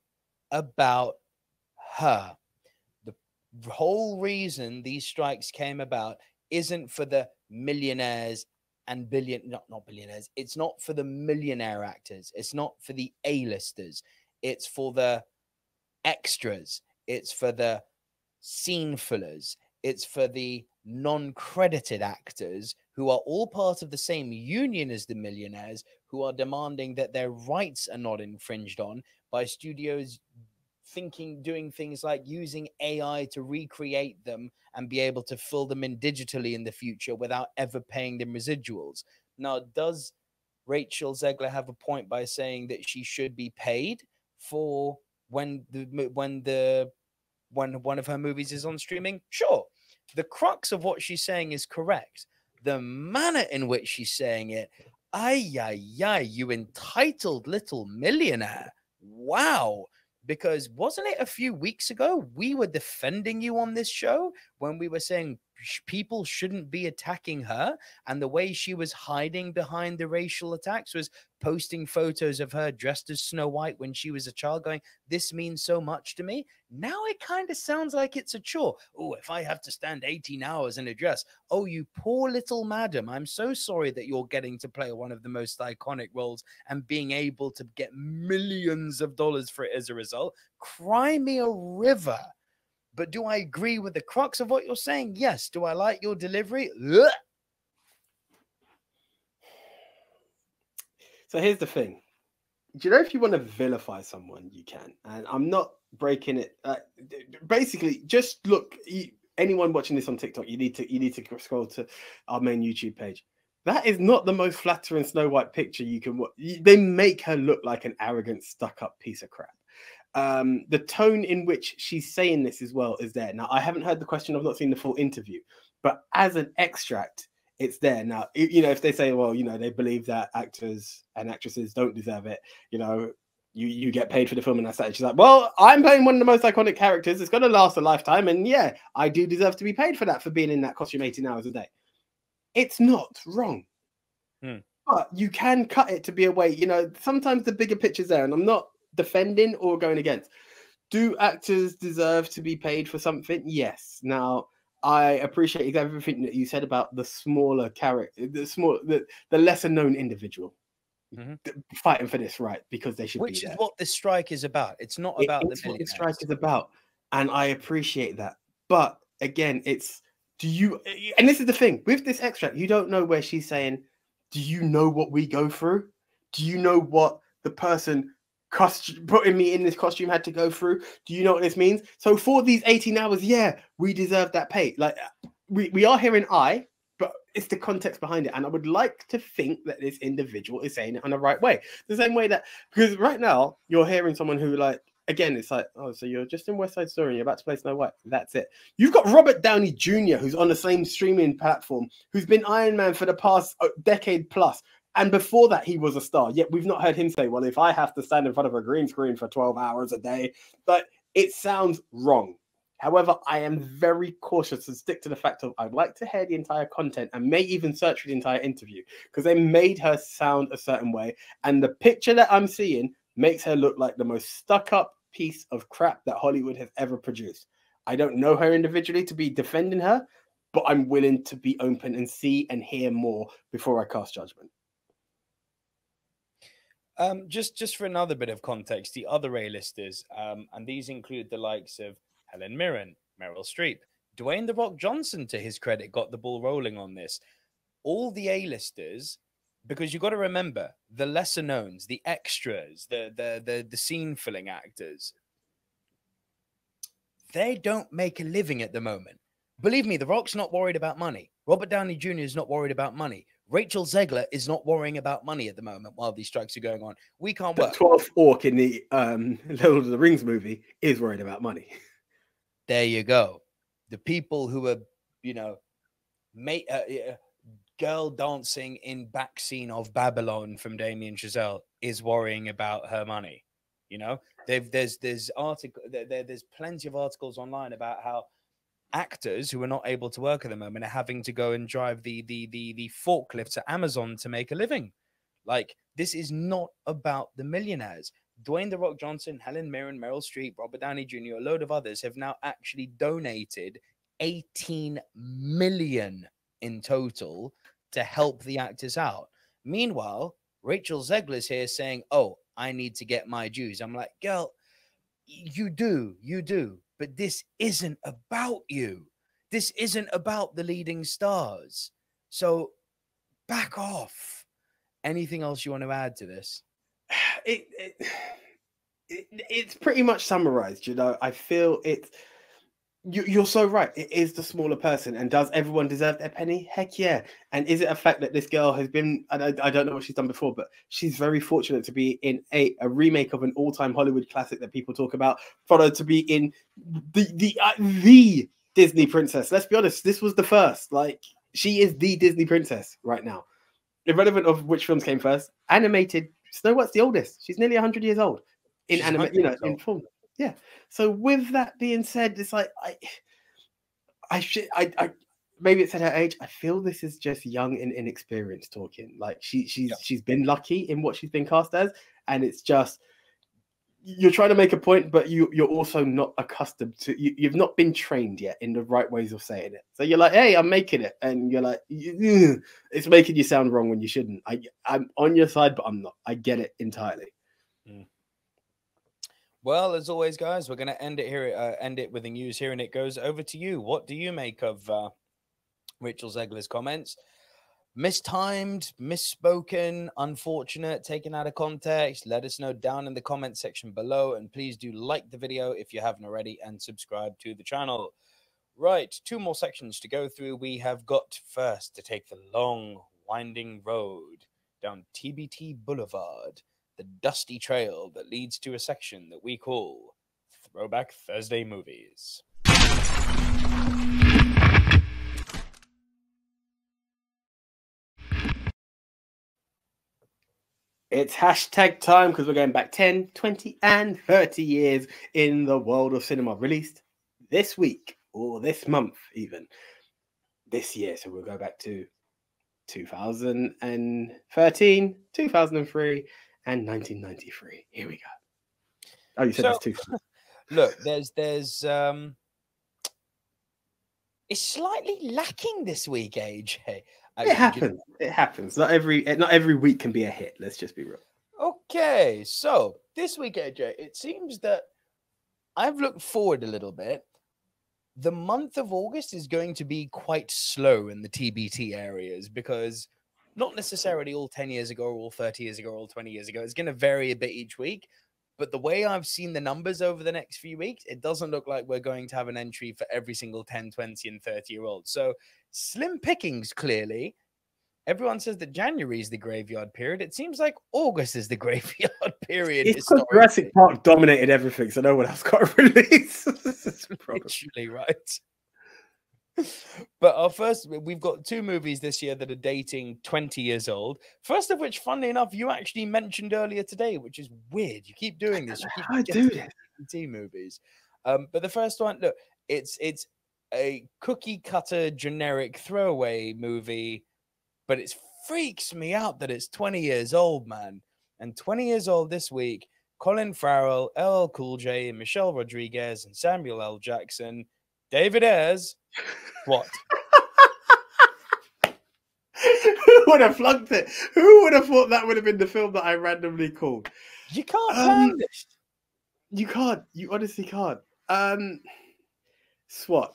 about her. The whole reason these strikes came about isn't for the millionaires and not billionaires. It's not for the millionaire actors. It's not for the A-listers. It's for the extras. It's for the scene fillers. It's for the non-credited actors who are all part of the same union as the millionaires, who are demanding that their rights are not infringed on by studios doing things like using AI to recreate them and be able to fill them in digitally in the future without ever paying them residuals. Now, does Rachel Zegler have a point by saying that she should be paid for when one of her movies is on streaming? Sure. The crux of what she's saying is correct. The manner in which she's saying it, ay, ay, ay, you entitled little millionaire. Wow. Because wasn't it a few weeks ago we were defending you on this show when we were saying people shouldn't be attacking her, and the way she was hiding behind the racial attacks was posting photos of her dressed as Snow White when she was a child going, "This means so much to me." Now it kind of sounds like it's a chore. Oh, if I have to stand 18 hours in a dress. Oh, you poor little madam. I'm so sorry that you're getting to play one of the most iconic roles and being able to get millions of dollars for it as a result. Cry me a river. But do I agree with the crux of what you're saying? Yes. Do I like your delivery? Ugh. So here's the thing. Do you know, if you want to vilify someone, you can. And I'm not breaking it. Basically, just look. Anyone watching this on TikTok, you need to scroll to our main YouTube page. That is not the most flattering Snow White picture you can watch. They make her look like an arrogant, stuck-up piece of crap. The tone in which she's saying this as well is there. Now, I haven't heard the question. I've not seen the full interview. But as an extract, it's there. Now, you know, if they say, well, you know, they believe that actors and actresses don't deserve it, you know, you get paid for the film, and that's that. She's like, well, I'm playing one of the most iconic characters. It's going to last a lifetime. And yeah, I do deserve to be paid for that, for being in that costume 18 hours a day. It's not wrong. But you can cut it to be a way, you know, sometimes the bigger picture's there, and I'm not defending or going against. Do actors deserve to be paid for something? Yes. Now, I appreciate everything that you said about the smaller character, the lesser known individual fighting for this right because they should be Which there. is what this strike is about. It's not about the It's what the millionaires. strike is about, and I appreciate that. But again, it's and this is the thing with this extract, you don't know where she's saying, do you know what we go through? Do you know what the person putting me in this costume had to go through? Do you know what this means? So for these 18 hours, yeah, we deserve that pay. Like we are hearing but it's the context behind it. And I would like to think that this individual is saying it on the right way. The same way that, because right now you're hearing someone who, like, again, it's like, oh, so you're just in West Side Story and you're about to play Snow White. That's it. You've got Robert Downey Jr., who's on the same streaming platform, who's been Iron Man for the past decade plus. And before that, he was a star. Yet we've not heard him say, well, if I have to stand in front of a green screen for 12 hours a day, but it sounds wrong. However, I am very cautious and stick to the fact of I'd like to hear the entire content and may even search for the entire interview because they made her sound a certain way. And the picture that I'm seeing makes her look like the most stuck up piece of crap that Hollywood has ever produced. I don't know her individually to be defending her, but I'm willing to be open and see and hear more before I cast judgment. Just for another bit of context, the other A-listers, and these include the likes of Helen Mirren, Meryl Streep, Dwayne "The Rock" Johnson, to his credit, got the ball rolling on this. All the A-listers, because you've got to remember, the lesser knowns, the extras, the scene filling actors, they don't make a living at the moment. Believe me, The Rock's not worried about money. Robert Downey Jr. is not worried about money. Rachel Zegler is not worrying about money at the moment while these strikes are going on. We can't work. The 12th orc in the Lord of the Rings movie is worried about money. There you go. The people who are, girl dancing in back scene of Babylon from Damien Chazelle is worrying about her money. There's plenty of articles online about how actors who are not able to work at the moment are having to go and drive the forklifts at Amazon to make a living. Like, this is not about the millionaires. Dwayne "The Rock" Johnson, Helen Mirren, Meryl Streep, Robert Downey Jr., a load of others have now actually donated 18 million in total to help the actors out. Meanwhile, Rachel Zegler's here saying, oh, I need to get my dues. I'm like, girl, you do. But this isn't about you. This isn't about the leading stars. So back off. Anything else you want to add to this? It's pretty much summarized. I feel you're so right. It is the smaller person. And does everyone deserve their penny? Heck yeah. And is it a fact that this girl has been, I don't know what she's done before, but she's very fortunate to be in a remake of an all-time Hollywood classic that people talk about, followed to be in the Disney princess. Let's be honest, this was the first. Like, she is the Disney princess right now. Irrelevant of which films came first. Animated, Snow White's the oldest. She's nearly 100 years old in anime, in film. Yeah. So with that being said, it's like I maybe it's at her age. I feel this is just young and inexperienced talking. Like she's been lucky in what she's been cast as, and it's just you're trying to make a point, but you're also not accustomed to. You've not been trained yet in the right ways of saying it. So you're like, hey, I'm making it, and you're like, it's making you sound wrong when you shouldn't. I'm on your side, but I'm not. I get it entirely. Mm. Well, as always, guys, we're going to end it here. End it with the news here, and it goes over to you. What do you make of Rachel Zegler's comments? Mistimed, misspoken, unfortunate, taken out of context? Let us know down in the comment section below, and please do like the video if you haven't already, and subscribe to the channel. Right, 2 more sections to go through. We have got first to take the long, winding road down TBT Boulevard, the dusty trail that leads to a section that we call Throwback Thursday Movies. It's hashtag time because we're going back 10, 20, and 30 years in the world of cinema. Released this week or this month, even this year. So we'll go back to 2013, 2003, and 1993. Here we go. Oh, you said that's 2000. look, there's it's slightly lacking this week, AJ. It happens. It happens. Not every week can be a hit. Let's just be real. Okay, so this week, AJ, it seems that I've looked forward a little bit. The month of August is going to be quite slow in the TBT areas because not necessarily all 10 years ago, or all 30 years ago, or all 20 years ago. It's going to vary a bit each week. But the way I've seen the numbers over the next few weeks, it doesn't look like we're going to have an entry for every single 10, 20, and 30-year-old. So slim pickings, clearly. Everyone says that January is the graveyard period. It seems like August is the graveyard period. It's because Jurassic Park dominated everything, so no one else got a release. Literally, right? But we've got 2 movies this year that are dating 20 years old. First of which, funnily enough, you actually mentioned earlier today, which is weird. You keep doing this. I do this. TBT movies. But the first one, look, it's a cookie cutter generic throwaway movie. But it freaks me out that it's 20 years old, man. And 20 years old this week, Colin Farrell, LL Cool J, Michelle Rodriguez, and Samuel L. Jackson, David Ayers. What? Who would have flunked it? Who would have thought that would have been the film that I randomly called? You can't plan this. You can't. You honestly can't. SWAT.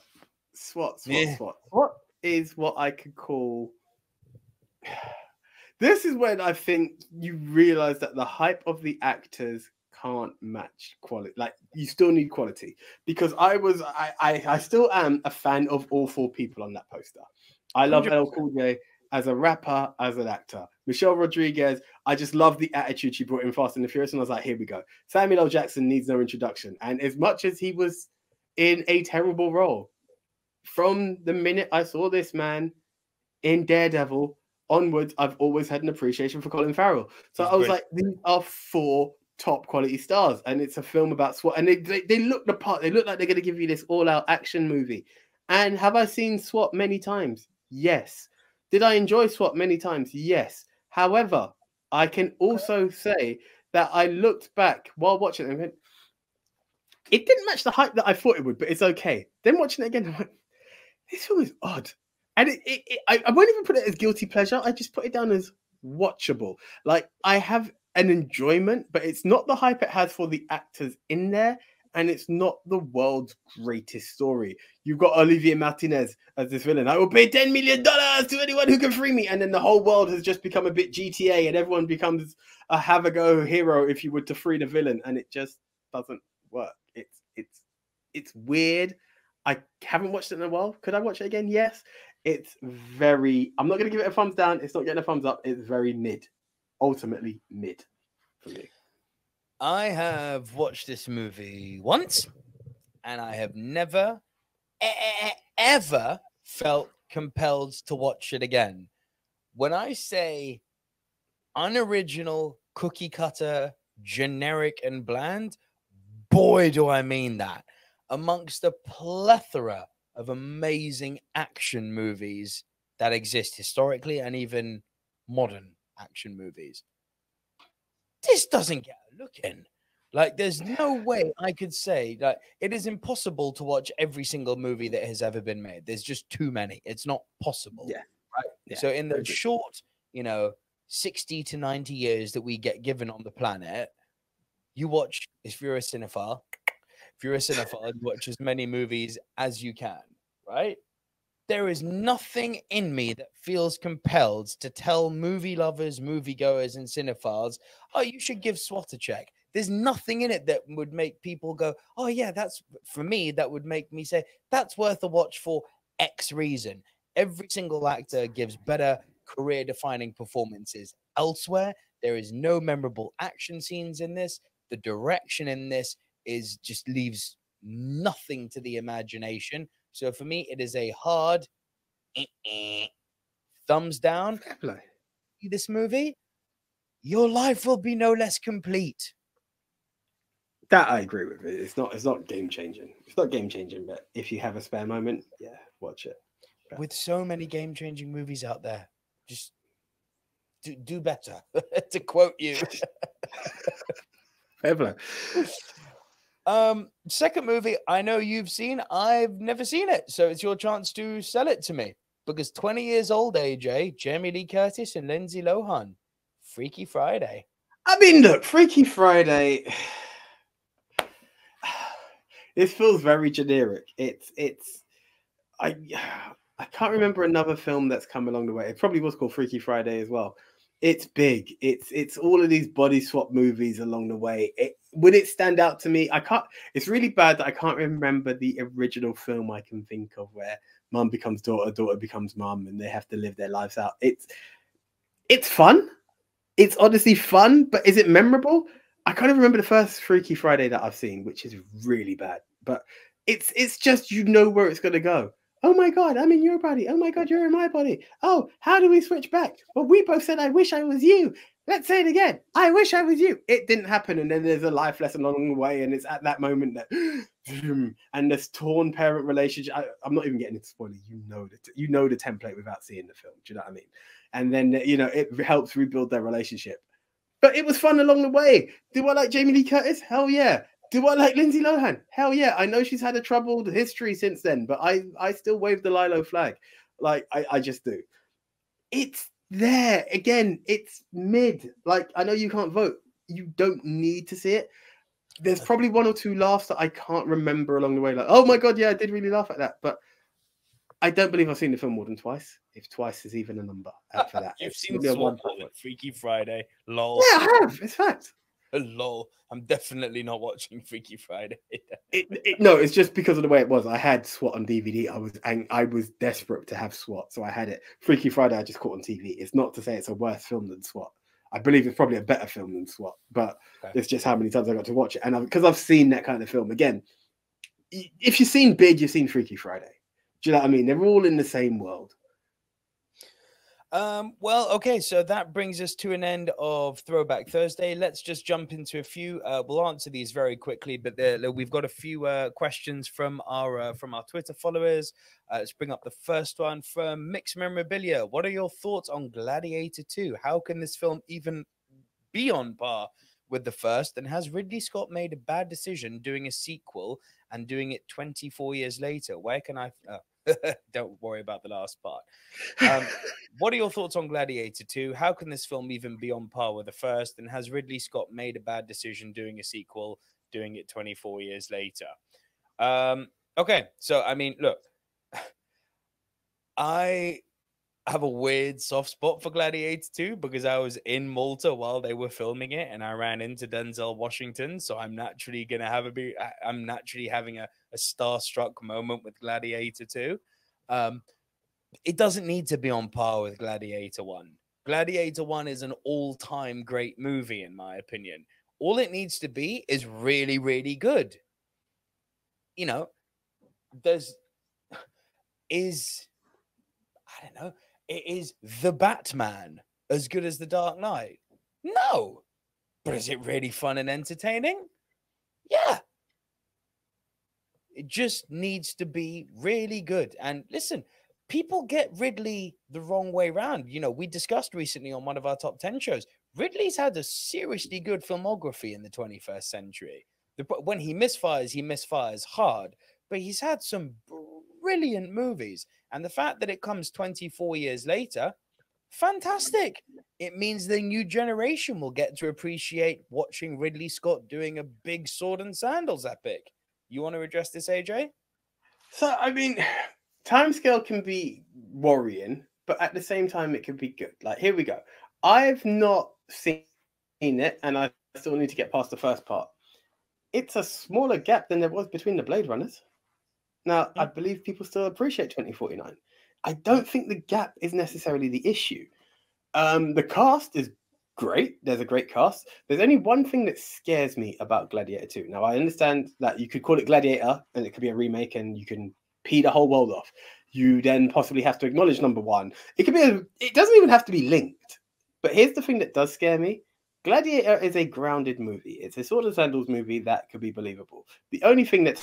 Yeah. What is what I could call... This is when I think you realize that the hype of the actors can't match quality. Like, you still need quality, because I still am a fan of all 4 people on that poster. I love 100%. LL Cool J as a rapper, as an actor. Michelle Rodriguez, I just love the attitude she brought in Fast and the Furious, and I was like, here we go. Samuel L. Jackson needs no introduction. And as much as he was in a terrible role, from the minute I saw this man in Daredevil onwards, I've always had an appreciation for Colin Farrell. So I was like, these are 4 top quality stars, and it's a film about SWAT, and they look the part. They look like they're going to give you this all-out action movie. And have I seen SWAT many times? Yes. Did I enjoy SWAT many times? Yes. However, I can also say that I looked back while watching it and went, it didn't match the hype that I thought it would, but it's okay. Then watching it again, I'm like, this film is odd. And I won't even put it as guilty pleasure. I just put it down as watchable. Like, I have an enjoyment, but it's not the hype it has for the actors in there, and it's not the world's greatest story. You've got Olivier Martinez as this villain. I will pay $10 million to anyone who can free me. And then the whole world has just become a bit GTA, and everyone becomes a have-a-go hero, if you would, to free the villain. And it just doesn't work. It's weird. I haven't watched it in a while. Could I watch it again? Yes. It's very... I'm not going to give it a thumbs down. It's not getting a thumbs up. It's very mid. Ultimately mid for me. I have watched this movie once, and I have never, ever felt compelled to watch it again. When I say unoriginal, cookie cutter, generic, and bland, boy, do I mean that. Amongst a plethora of amazing action movies that exist historically and even modern action movies, this doesn't get a look in. Like, there's no way I could say that it is impossible to watch every single movie that has ever been made. There's just too many. It's not possible. Yeah. Right. Yeah. So in the short, 60 to 90 years that we get given on the planet, you watch, if you're a cinephile, you watch as many movies as you can, right? There is nothing in me that feels compelled to tell movie lovers, moviegoers, and cinephiles, oh, you should give SWAT a check. There's nothing in it that would make people go, oh, yeah, that's, for me, that would make me say, that's worth a watch for X reason. Every single actor gives better career-defining performances elsewhere. There is no memorable action scenes in this. The direction in this just leaves nothing to the imagination. So for me, it is a hard thumbs down. This movie, your life will be no less complete. That I agree with. It's not game changing. It's not game changing, but if you have a spare moment, yeah, watch it. But with so many game changing movies out there, just do better. To quote you. Fair play. Second movie I know you've seen. I've never seen it, so it's your chance to sell it to me. Because 20 years old, AJ, Jamie Lee Curtis and Lindsay Lohan, Freaky Friday. I mean, look, Freaky Friday. This feels very generic. I can't remember another film that's come along the way. It probably was called Freaky Friday as well. It's big. It's all of these body swap movies along the way. Would it stand out to me? I can't. It's really bad that I can't remember the original film I can think of where mum becomes daughter, daughter becomes mum, and they have to live their lives out. It's fun. It's honestly fun, but is it memorable? I can't even remember the first Freaky Friday that I've seen, which is really bad. But it's just, you know where it's going to go. Oh my God, I'm in your body. Oh my God, you're in my body. Oh, how do we switch back? Well, we both said, I wish I was you. Let's say it again. I wish I was you. It didn't happen. And then there's a life lesson along the way. And it's at that moment that, and this torn parent relationship. I'm not even getting into spoilers. You know the template without seeing the film. Do you know what I mean? And then, it helps rebuild their relationship. But it was fun along the way. Do I like Jamie Lee Curtis? Hell yeah. Do I like Lindsay Lohan? Hell yeah. I know she's had a troubled history since then, but I still wave the Lilo flag. Like, I just do. It's there. Again, it's mid. Like, I know you can't vote. You don't need to see it. There's probably one or two laughs that I can't remember along the way. Like, oh my God, yeah, I did really laugh at that. But I don't believe I've seen the film more than twice, if twice is even a number for that. You've seen SWAT, Freaky Friday. Lol. Yeah, I have. It's fact. Lol. I'm definitely not watching Freaky Friday. No, it's just because of the way it was. I had SWAT on DVD. I was desperate to have SWAT, so I had it. Freaky Friday I just caught on TV. It's not to say it's a worse film than SWAT. I believe it's probably a better film than SWAT, but it's just how many times I got to watch it. And because I've seen that kind of film, again, if you've seen Big, you've seen Freaky Friday. Do you know what I mean? They're all in the same world. Well, okay, so that brings us to an end of Throwback Thursday. Let's just jump into a few. We'll answer these very quickly, but we've got a few questions from our Twitter followers. Let's bring up the first one from Mixed Memorabilia. What are your thoughts on Gladiator 2? How can this film even be on par with the first? And has Ridley Scott made a bad decision doing a sequel and doing it 24 years later? Where can I... don't worry about the last part. What are your thoughts on Gladiator 2? How can this film even be on par with the first? And has Ridley Scott made a bad decision doing a sequel, doing it 24 years later? Okay, so, I mean, look, I have a weird soft spot for Gladiator 2 because I was in Malta while they were filming it and I ran into Denzel Washington. So I'm naturally going to I'm naturally having a starstruck moment with Gladiator 2. It doesn't need to be on par with Gladiator 1. Gladiator 1 is an all-time great movie, in my opinion. All it needs to be is really, really good. I don't know. Is The Batman as good as The Dark Knight? No. But is it really fun and entertaining? Yeah. It just needs to be really good. And listen, people get Ridley the wrong way around. We discussed recently on one of our top 10 shows, Ridley's had a seriously good filmography in the 21st century. When he misfires hard, but he's had some brilliant movies. And the fact that it comes 24 years later, fantastic. It means the new generation will get to appreciate watching Ridley Scott doing a big sword and sandals epic. You want to address this, AJ? So, I mean, timescale can be worrying, but at the same time, it can be good. Like, here we go. I've not seen it, and I still need to get past the first part. It's a smaller gap than there was between the Blade Runners. Now, I believe people still appreciate 2049. I don't think the gap is necessarily the issue. The cast is great. There's a great cast. There's only one thing that scares me about Gladiator 2. Now, I understand that you could call it Gladiator, and it could be a remake, and you can pee the whole world off. You then possibly have to acknowledge number one. It doesn't even have to be linked. But here's the thing that does scare me. Gladiator is a grounded movie. It's a sword and sandals movie that could be believable. The only thing that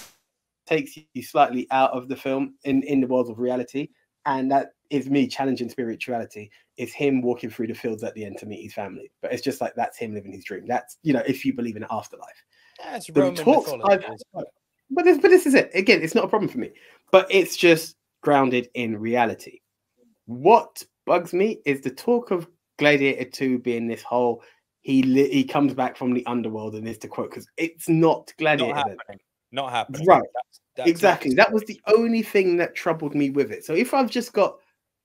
takes you slightly out of the film in the world of reality, and that is me challenging spirituality, is him walking through the fields at the end to meet his family. But it's just like, that's him living his dream. That's, if you believe in an afterlife. Yeah, it's The Roman talks I've mythology. had, but this is it. Again, it's not a problem for me, but it's just grounded in reality. What bugs me is the talk of Gladiator 2 being this whole he comes back from the underworld and is to quote, because it's not Gladiator. Not happening. Not happening. Right. That's Exactly. That was the only thing that troubled me with it. So if I've just got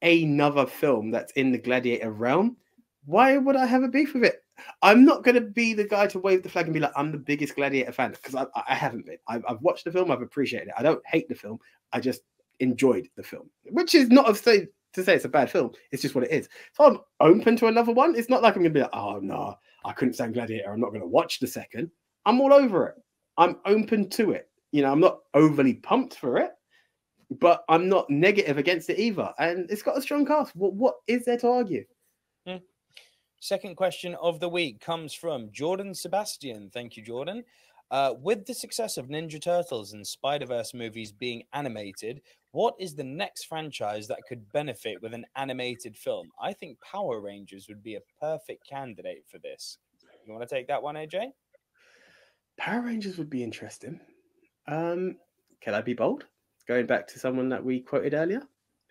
another film that's in the Gladiator realm, why would I have a beef with it? I'm not going to be the guy to wave the flag and be like, I'm the biggest Gladiator fan, because I haven't been. I've watched the film. I've appreciated it. I don't hate the film. I just enjoyed the film, which is not to say it's a bad film. It's just what it is. So I'm open to another one. It's not like I'm going to be like, oh, no, I couldn't stand Gladiator. I'm not going to watch the second. I'm all over it. I'm open to it. You know, I'm not overly pumped for it, but I'm not negative against it either. And it's got a strong cast. What is there to argue? Second question of the week comes from Jordan Sebastian. Thank you, Jordan. With the success of Ninja Turtles and Spider-Verse movies being animated, what is the next franchise that could benefit with an animated film? I think Power Rangers would be a perfect candidate for this. You want to take that one, AJ? Power Rangers would be interesting. Can I be bold? Going back to someone that we quoted earlier,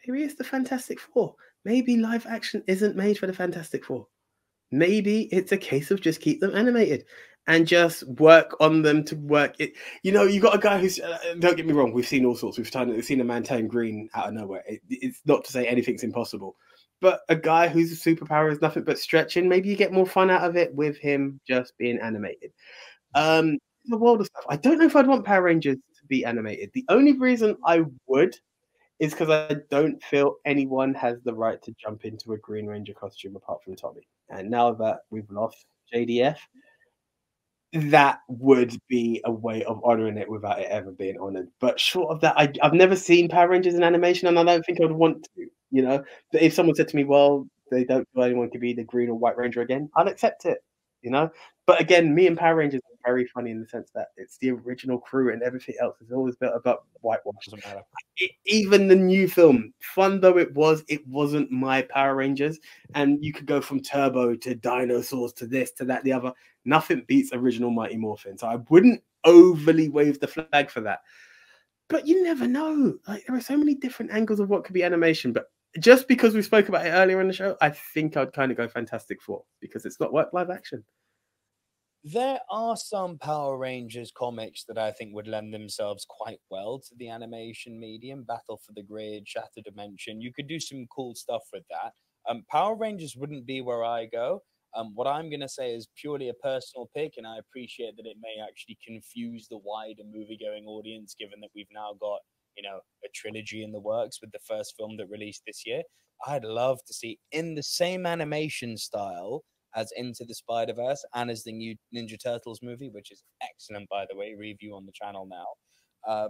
maybe it's the Fantastic Four. Maybe live action isn't made for the Fantastic Four. Maybe it's a case of just keep them animated and just work on them to work it. You know, you got a guy who's, don't get me wrong, we've seen all sorts. We've seen a man turn green out of nowhere. It's not to say anything's impossible, but a guy whose superpower is nothing but stretching, maybe you get more fun out of it with him just being animated. The world of stuff. I don't know if I'd want Power Rangers to be animated. The only reason I would is because I don't feel anyone has the right to jump into a Green Ranger costume apart from Tommy. And now that we've lost JDF, that would be a way of honoring it without it ever being honored. But short of that, I've never seen Power Rangers in animation, and I don't think I would want to. You know, but if someone said to me, "Well, they don't feel anyone could be the Green or White Ranger again," I'll accept it. You know, but again, me and Power Rangers are very funny in the sense that it's the original crew and everything else is always built about whitewash. Doesn't matter. Even the new film, fun though it wasn't my Power Rangers. And you could go from Turbo to dinosaurs to this to that, the other. Nothing beats original Mighty Morphin. So I wouldn't overly wave the flag for that. But you never know. Like there are so many different angles of what could be animation. But just because we spoke about it earlier in the show, I think I'd kind of go Fantastic Four because it's not work live action. There are some Power Rangers comics that I think would lend themselves quite well to the animation medium. Battle for the Grid, Shattered Dimension. You could do some cool stuff with that. Power Rangers wouldn't be where I go. What I'm going to say is purely a personal pick, and I appreciate that it may actually confuse the wider movie-going audience, given that we've now got, you know, a trilogy in the works with the first film that released this year. I'd love to see in the same animation style as Into the Spider-Verse and as the new Ninja Turtles movie, which is excellent, by the way, review on the channel now.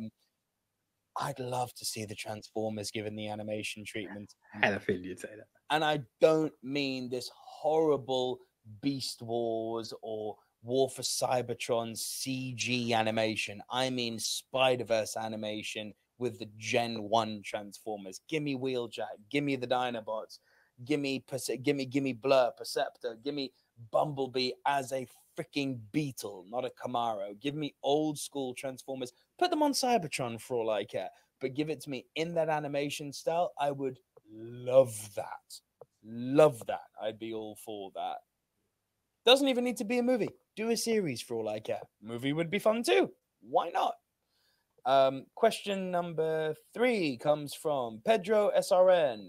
I'd love to see the Transformers given the animation treatment. I had a feeling you'd say that. And I don't mean this horrible Beast Wars or War for Cybertron CG animation. I mean Spider-Verse animation with the Gen 1 Transformers. Give me Wheeljack, give me the Dinobots, give me Blur, Perceptor, give me Bumblebee as a freaking Beetle, not a Camaro. Give me old school Transformers. Put them on Cybertron for all I care, but give it to me in that animation style. I would love that. Love that. I'd be all for that. Doesn't even need to be a movie. Do a series for all I care. Movie would be fun too. Why not? Question number 3 comes from Pedro SRN.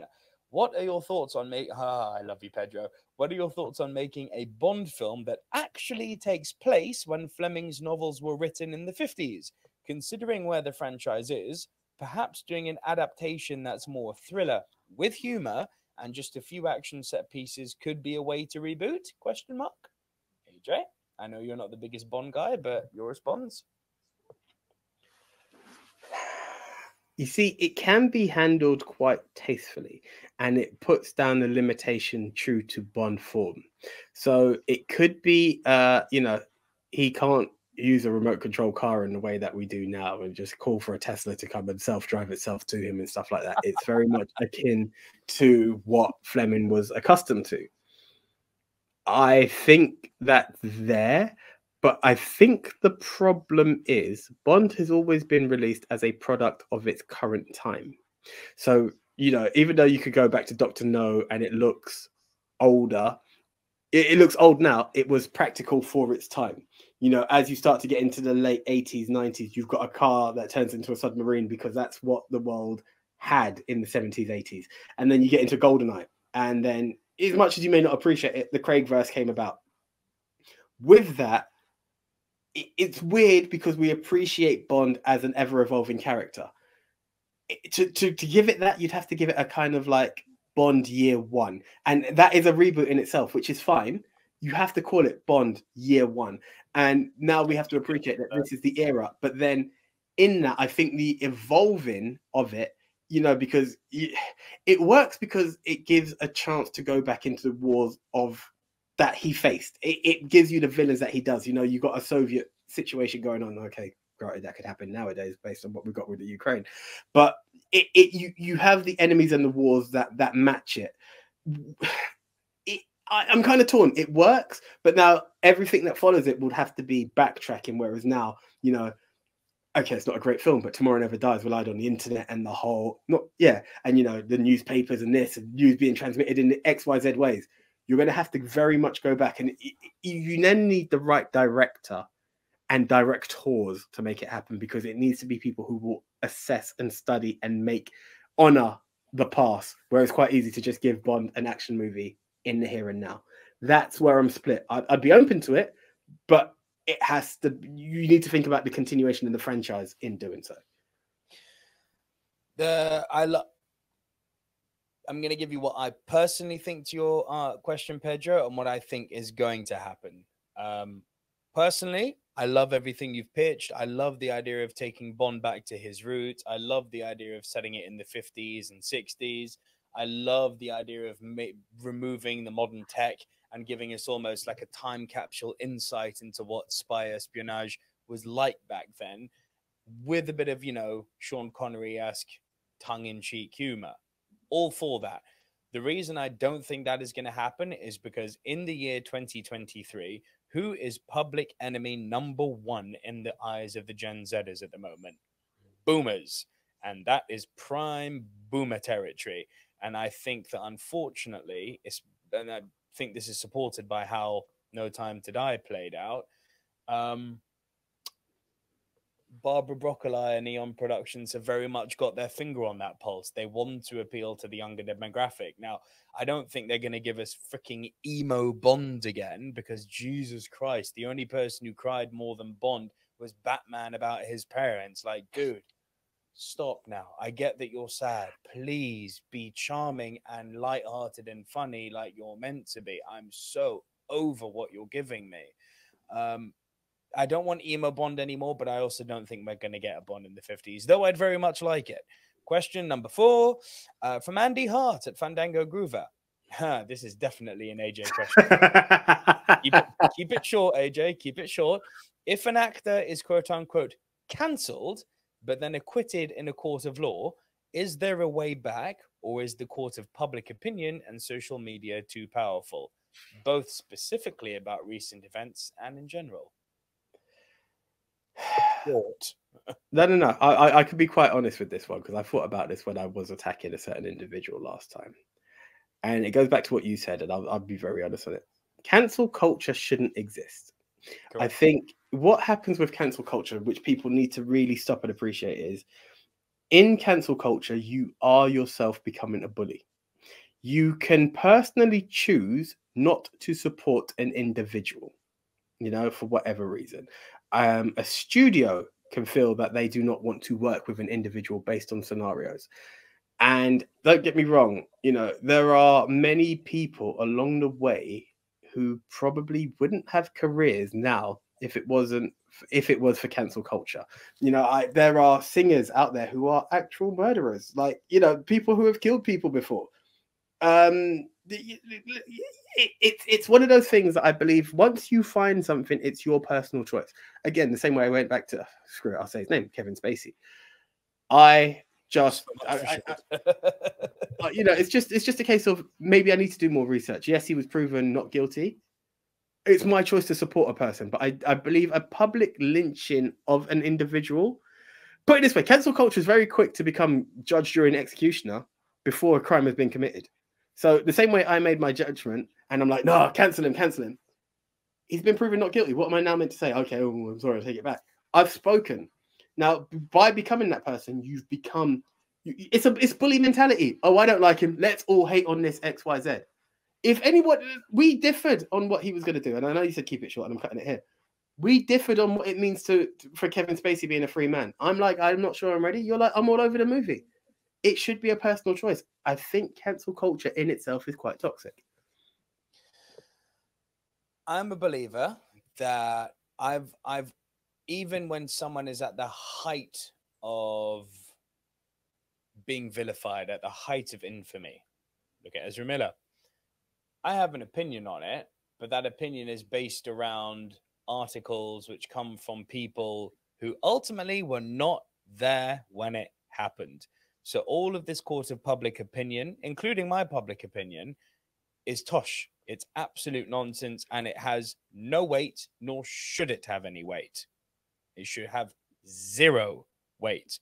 What are your thoughts on I love you, Pedro. What are your thoughts on making a Bond film that actually takes place when Fleming's novels were written in the 50s? Considering where the franchise is, perhaps doing an adaptation that's more thriller with humor and just a few action set pieces could be a way to reboot? Question mark. AJ, I know you're not the biggest Bond guy, but your response? You see, it can be handled quite tastefully, and it puts down the limitation true to Bond form. So it could be, you know, he can't use a remote control car in the way that we do now and just call for a Tesla to come and self-drive itself to him and stuff like that. It's very much akin to what Fleming was accustomed to. I think that's there, But I think the problem is Bond has always been released as a product of its current time. So, you know, even though you could go back to Dr. No and it looks older, it looks old now, it was practical for its time. You know, as you start to get into the late 80s, 90s, you've got a car that turns into a submarine because that's what the world had in the 70s, 80s. And then you get into GoldenEye. And then, as much as you may not appreciate it, the Craig verse came about. With that, it's weird because we appreciate Bond as an ever-evolving character. To give it that, you'd have to give it a kind of like Bond Year One. And that is a reboot in itself, which is fine. You have to call it Bond Year One. And now we have to appreciate that this is the era. But then in that, I think the evolving of it, you know, because it works because it gives a chance to go back into the wars of that he faced. It gives you the villains that he does. You know, you got a Soviet situation going on. Okay, granted, that could happen nowadays based on what we've got with the Ukraine. But you have the enemies and the wars that match it. I'm kind of torn. It works, but now everything that follows it would have to be backtracking. Whereas now, you know, okay, it's not a great film, but Tomorrow Never Dies relied on the internet and the whole, and you know, the newspapers and this and news being transmitted in the XYZ ways. You're going to have to very much go back, and you then need the right director and directors to make it happen, because it needs to be people who will assess and study and honor the past, where it's quite easy to just give Bond an action movie in the here and now. That's where I'm split. I'd be open to it, but it has to. You need to think about the continuation of the franchise in doing so. I'm going to give you what I personally think to your question, Pedro, and what I think is going to happen. Personally, I love everything you've pitched. I love the idea of taking Bond back to his roots. I love the idea of setting it in the 50s and 60s. I love the idea of removing the modern tech and giving us almost like a time capsule insight into what spy espionage was like back then, with a bit of, you know, Sean Connery-esque tongue-in-cheek humor. All for that. The reason I don't think that is going to happen is because in the year 2023, who is public enemy number one in the eyes of the Gen Zers at the moment? Boomers. And that is prime boomer territory. And I think that unfortunately, and I think this is supported by how No Time to Die played out, Barbara Broccoli and Neon Productions have very much got their finger on that pulse. They want to appeal to the younger demographic. Now, I don't think they're going to give us freaking emo Bond again, because Jesus Christ, the only person who cried more than Bond was Batman about his parents. Like, dude, stop now. I get that you're sad. Please be charming and lighthearted and funny like you're meant to be. I'm so over what you're giving me. I don't want emo Bond anymore, but I also don't think we're going to get a Bond in the 50s, though I'd very much like it. Question number 4 from Andy Hart at Fandango Groover. This is definitely an AJ question. keep it short, AJ. Keep it short. If an actor is quote-unquote cancelled, but then acquitted in a court of law, is there a way back, or is the court of public opinion and social media too powerful? Both specifically about recent events and in general. No. I could be quite honest with this one, because I thought about this when I was attacking a certain individual last time. And it goes back to what you said, and I'll be very honest on it. Cancel culture shouldn't exist. Correct. I think what happens with cancel culture, which people need to really stop and appreciate, is in cancel culture, you are yourself becoming a bully. You can personally choose not to support an individual, you know, for whatever reason. A studio can feel that they do not want to work with an individual based on scenarios. And don't get me wrong, you know, there are many people along the way who probably wouldn't have careers now if it was for cancel culture. You know, there are singers out there who are actual murderers, like, you know, people who have killed people before. It's one of those things that I believe once you find something, it's your personal choice. Again, the same way I went back to, screw it, I'll say his name, Kevin Spacey. You know, it's just a case of maybe I need to do more research. Yes, he was proven not guilty. it's my choice to support a person. But I believe a public lynching of an individual. Put it this way: cancel culture is very quick to become judge, jury, and executioner before a crime has been committed. So the same way I made my judgment, and I'm like, no, cancel him, cancel him. He's been proven not guilty. What am I now meant to say? Okay, oh, I'm sorry, I take it back. I've spoken. Now, by becoming that person, you've become. It's bully mentality. Oh, I don't like him. Let's all hate on this X, Y, Z. If anyone, we differed on what he was going to do, and I know you said keep it short, and I'm cutting it here. We differed on what it means for Kevin Spacey being a free man. I'm like, I'm not sure I'm ready. You're like, I'm all over the movie. It should be a personal choice. I think cancel culture in itself is quite toxic. I'm a believer that I've even when someone is at the height of being vilified, at the height of infamy, look at Ezra Miller. I have an opinion on it, but that opinion is based around articles which come from people who ultimately were not there when it happened. So all of this court of public opinion, including my public opinion, is tosh. It's absolute nonsense, and it has no weight, nor should it have any weight. It should have zero weight.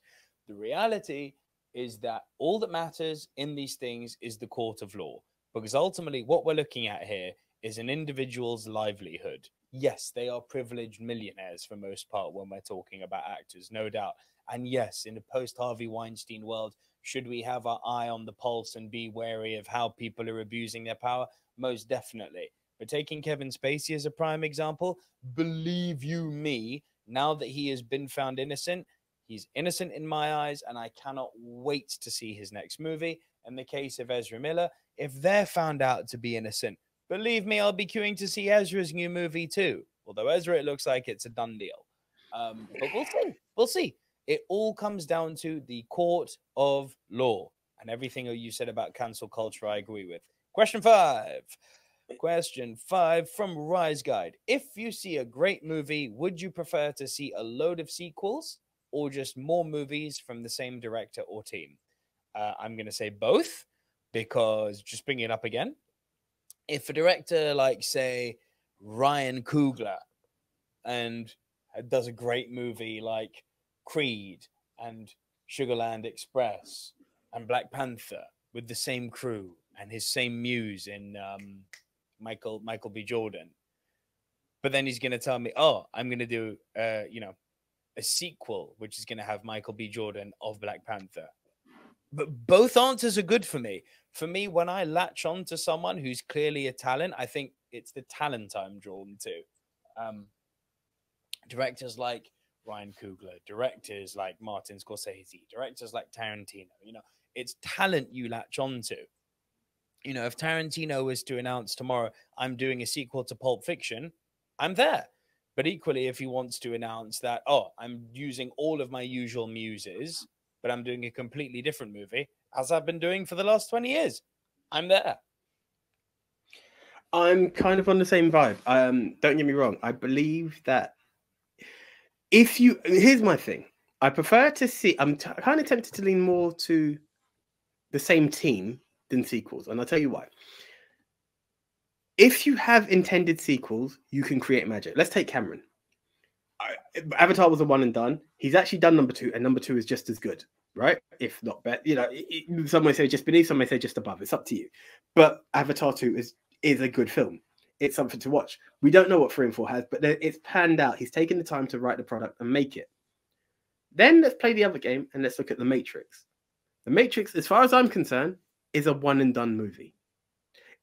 The reality is that all that matters in these things is the court of law, because ultimately what we're looking at here is an individual's livelihood. Yes, they are privileged millionaires for most part when we're talking about actors, no doubt. And yes, in a post-Harvey Weinstein world, should we have our eye on the pulse and be wary of how people are abusing their power? Most definitely. But taking Kevin Spacey as a prime example, believe you me, now that he has been found innocent, he's innocent in my eyes, and I cannot wait to see his next movie. In the case of Ezra Miller, if they're found out to be innocent, believe me, I'll be queuing to see Ezra's new movie too. Although Ezra, it looks like it's a done deal. But we'll see. We'll see. It all comes down to the court of law. And everything you said about cancel culture, I agree with. Question 5. Question 5 from Rise Guide. If you see a great movie, would you prefer to see a load of sequels or just more movies from the same director or team? I'm going to say both, because just bringing it up again, if a director like, say, Ryan Coogler and does a great movie like Creed and Sugarland Express and Black Panther with the same crew and his same muse in Michael B. Jordan, but then he's going to tell me, oh, I'm going to do a sequel which is going to have Michael B. Jordan of Black Panther. But both answers are good for me. For me, when I latch on to someone who's clearly a talent, I think it's the talent I'm drawn to. Directors like Ryan Coogler, directors like Martin Scorsese, directors like Tarantino, it's talent you latch on to. If Tarantino was to announce tomorrow, I'm doing a sequel to Pulp Fiction, I'm there. But equally, if he wants to announce that, oh, I'm using all of my usual muses, but I'm doing a completely different movie, as I've been doing for the last 20 years, I'm there. I'm kind of on the same vibe. Don't get me wrong. I believe that here's my thing. I prefer to see, I'm kind of tempted to lean more to the same team than sequels. And I'll tell you why. If you have intended sequels, you can create magic. Let's take Cameron. Avatar was a one and done. He's actually done number 2, and number 2 is just as good, right? If not better. Some may say just beneath, some may say just above. It's up to you. But Avatar 2 is a good film. It's something to watch. We don't know what 3 and 4 has, but it's panned out. He's taken the time to write the product and make it. Then let's play the other game and let's look at The Matrix. The Matrix, as far as I'm concerned, is a one and done movie.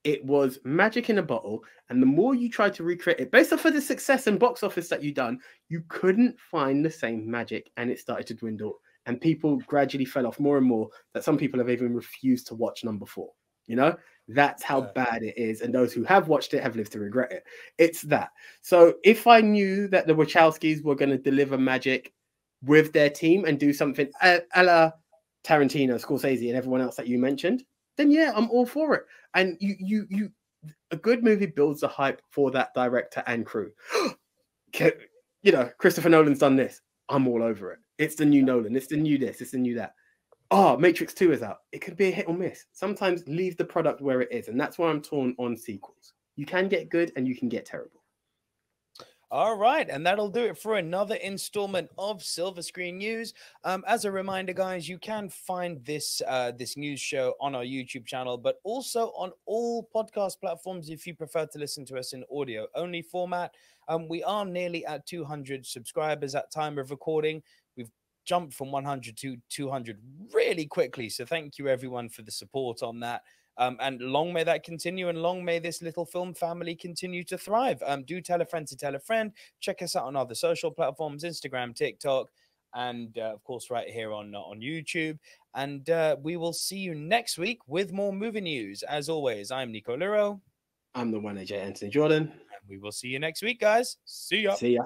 It was magic in a bottle, and the more you try to recreate it, based off of the success and box office that you've done, you couldn't find the same magic, and it started to dwindle, and people gradually fell off more and more, that some people have even refused to watch number 4. That's how bad it is, and those who have watched it have lived to regret it. It's that. So if I knew that the Wachowskis were going to deliver magic with their team and do something a la Tarantino, Scorsese, and everyone else that you mentioned, then yeah, I'm all for it. And a good movie builds the hype for that director and crew. Christopher Nolan's done this. I'm all over it. It's the new Nolan. It's the new this. It's the new that. Oh, Matrix 2 is out. It could be a hit or miss. Sometimes leave the product where it is. And that's why I'm torn on sequels. You can get good and you can get terrible. All right, and that'll do it for another installment of Silver Screen News. As a reminder, guys, you can find this this news show on our YouTube channel, but also on all podcast platforms if you prefer to listen to us in audio only format. We are nearly at 200 subscribers at time of recording. We've jumped from 100 to 200 really quickly, so thank you everyone for the support on that. And long may that continue, and long may this little film family continue to thrive. Do tell a friend to tell a friend. Check us out on other social platforms, Instagram, TikTok, and of course right here on YouTube. And we will see you next week with more movie news. As always, I'm Nico Luro. I'm the one AJ Anthony Jordan. And we will see you next week, guys. See ya. See ya.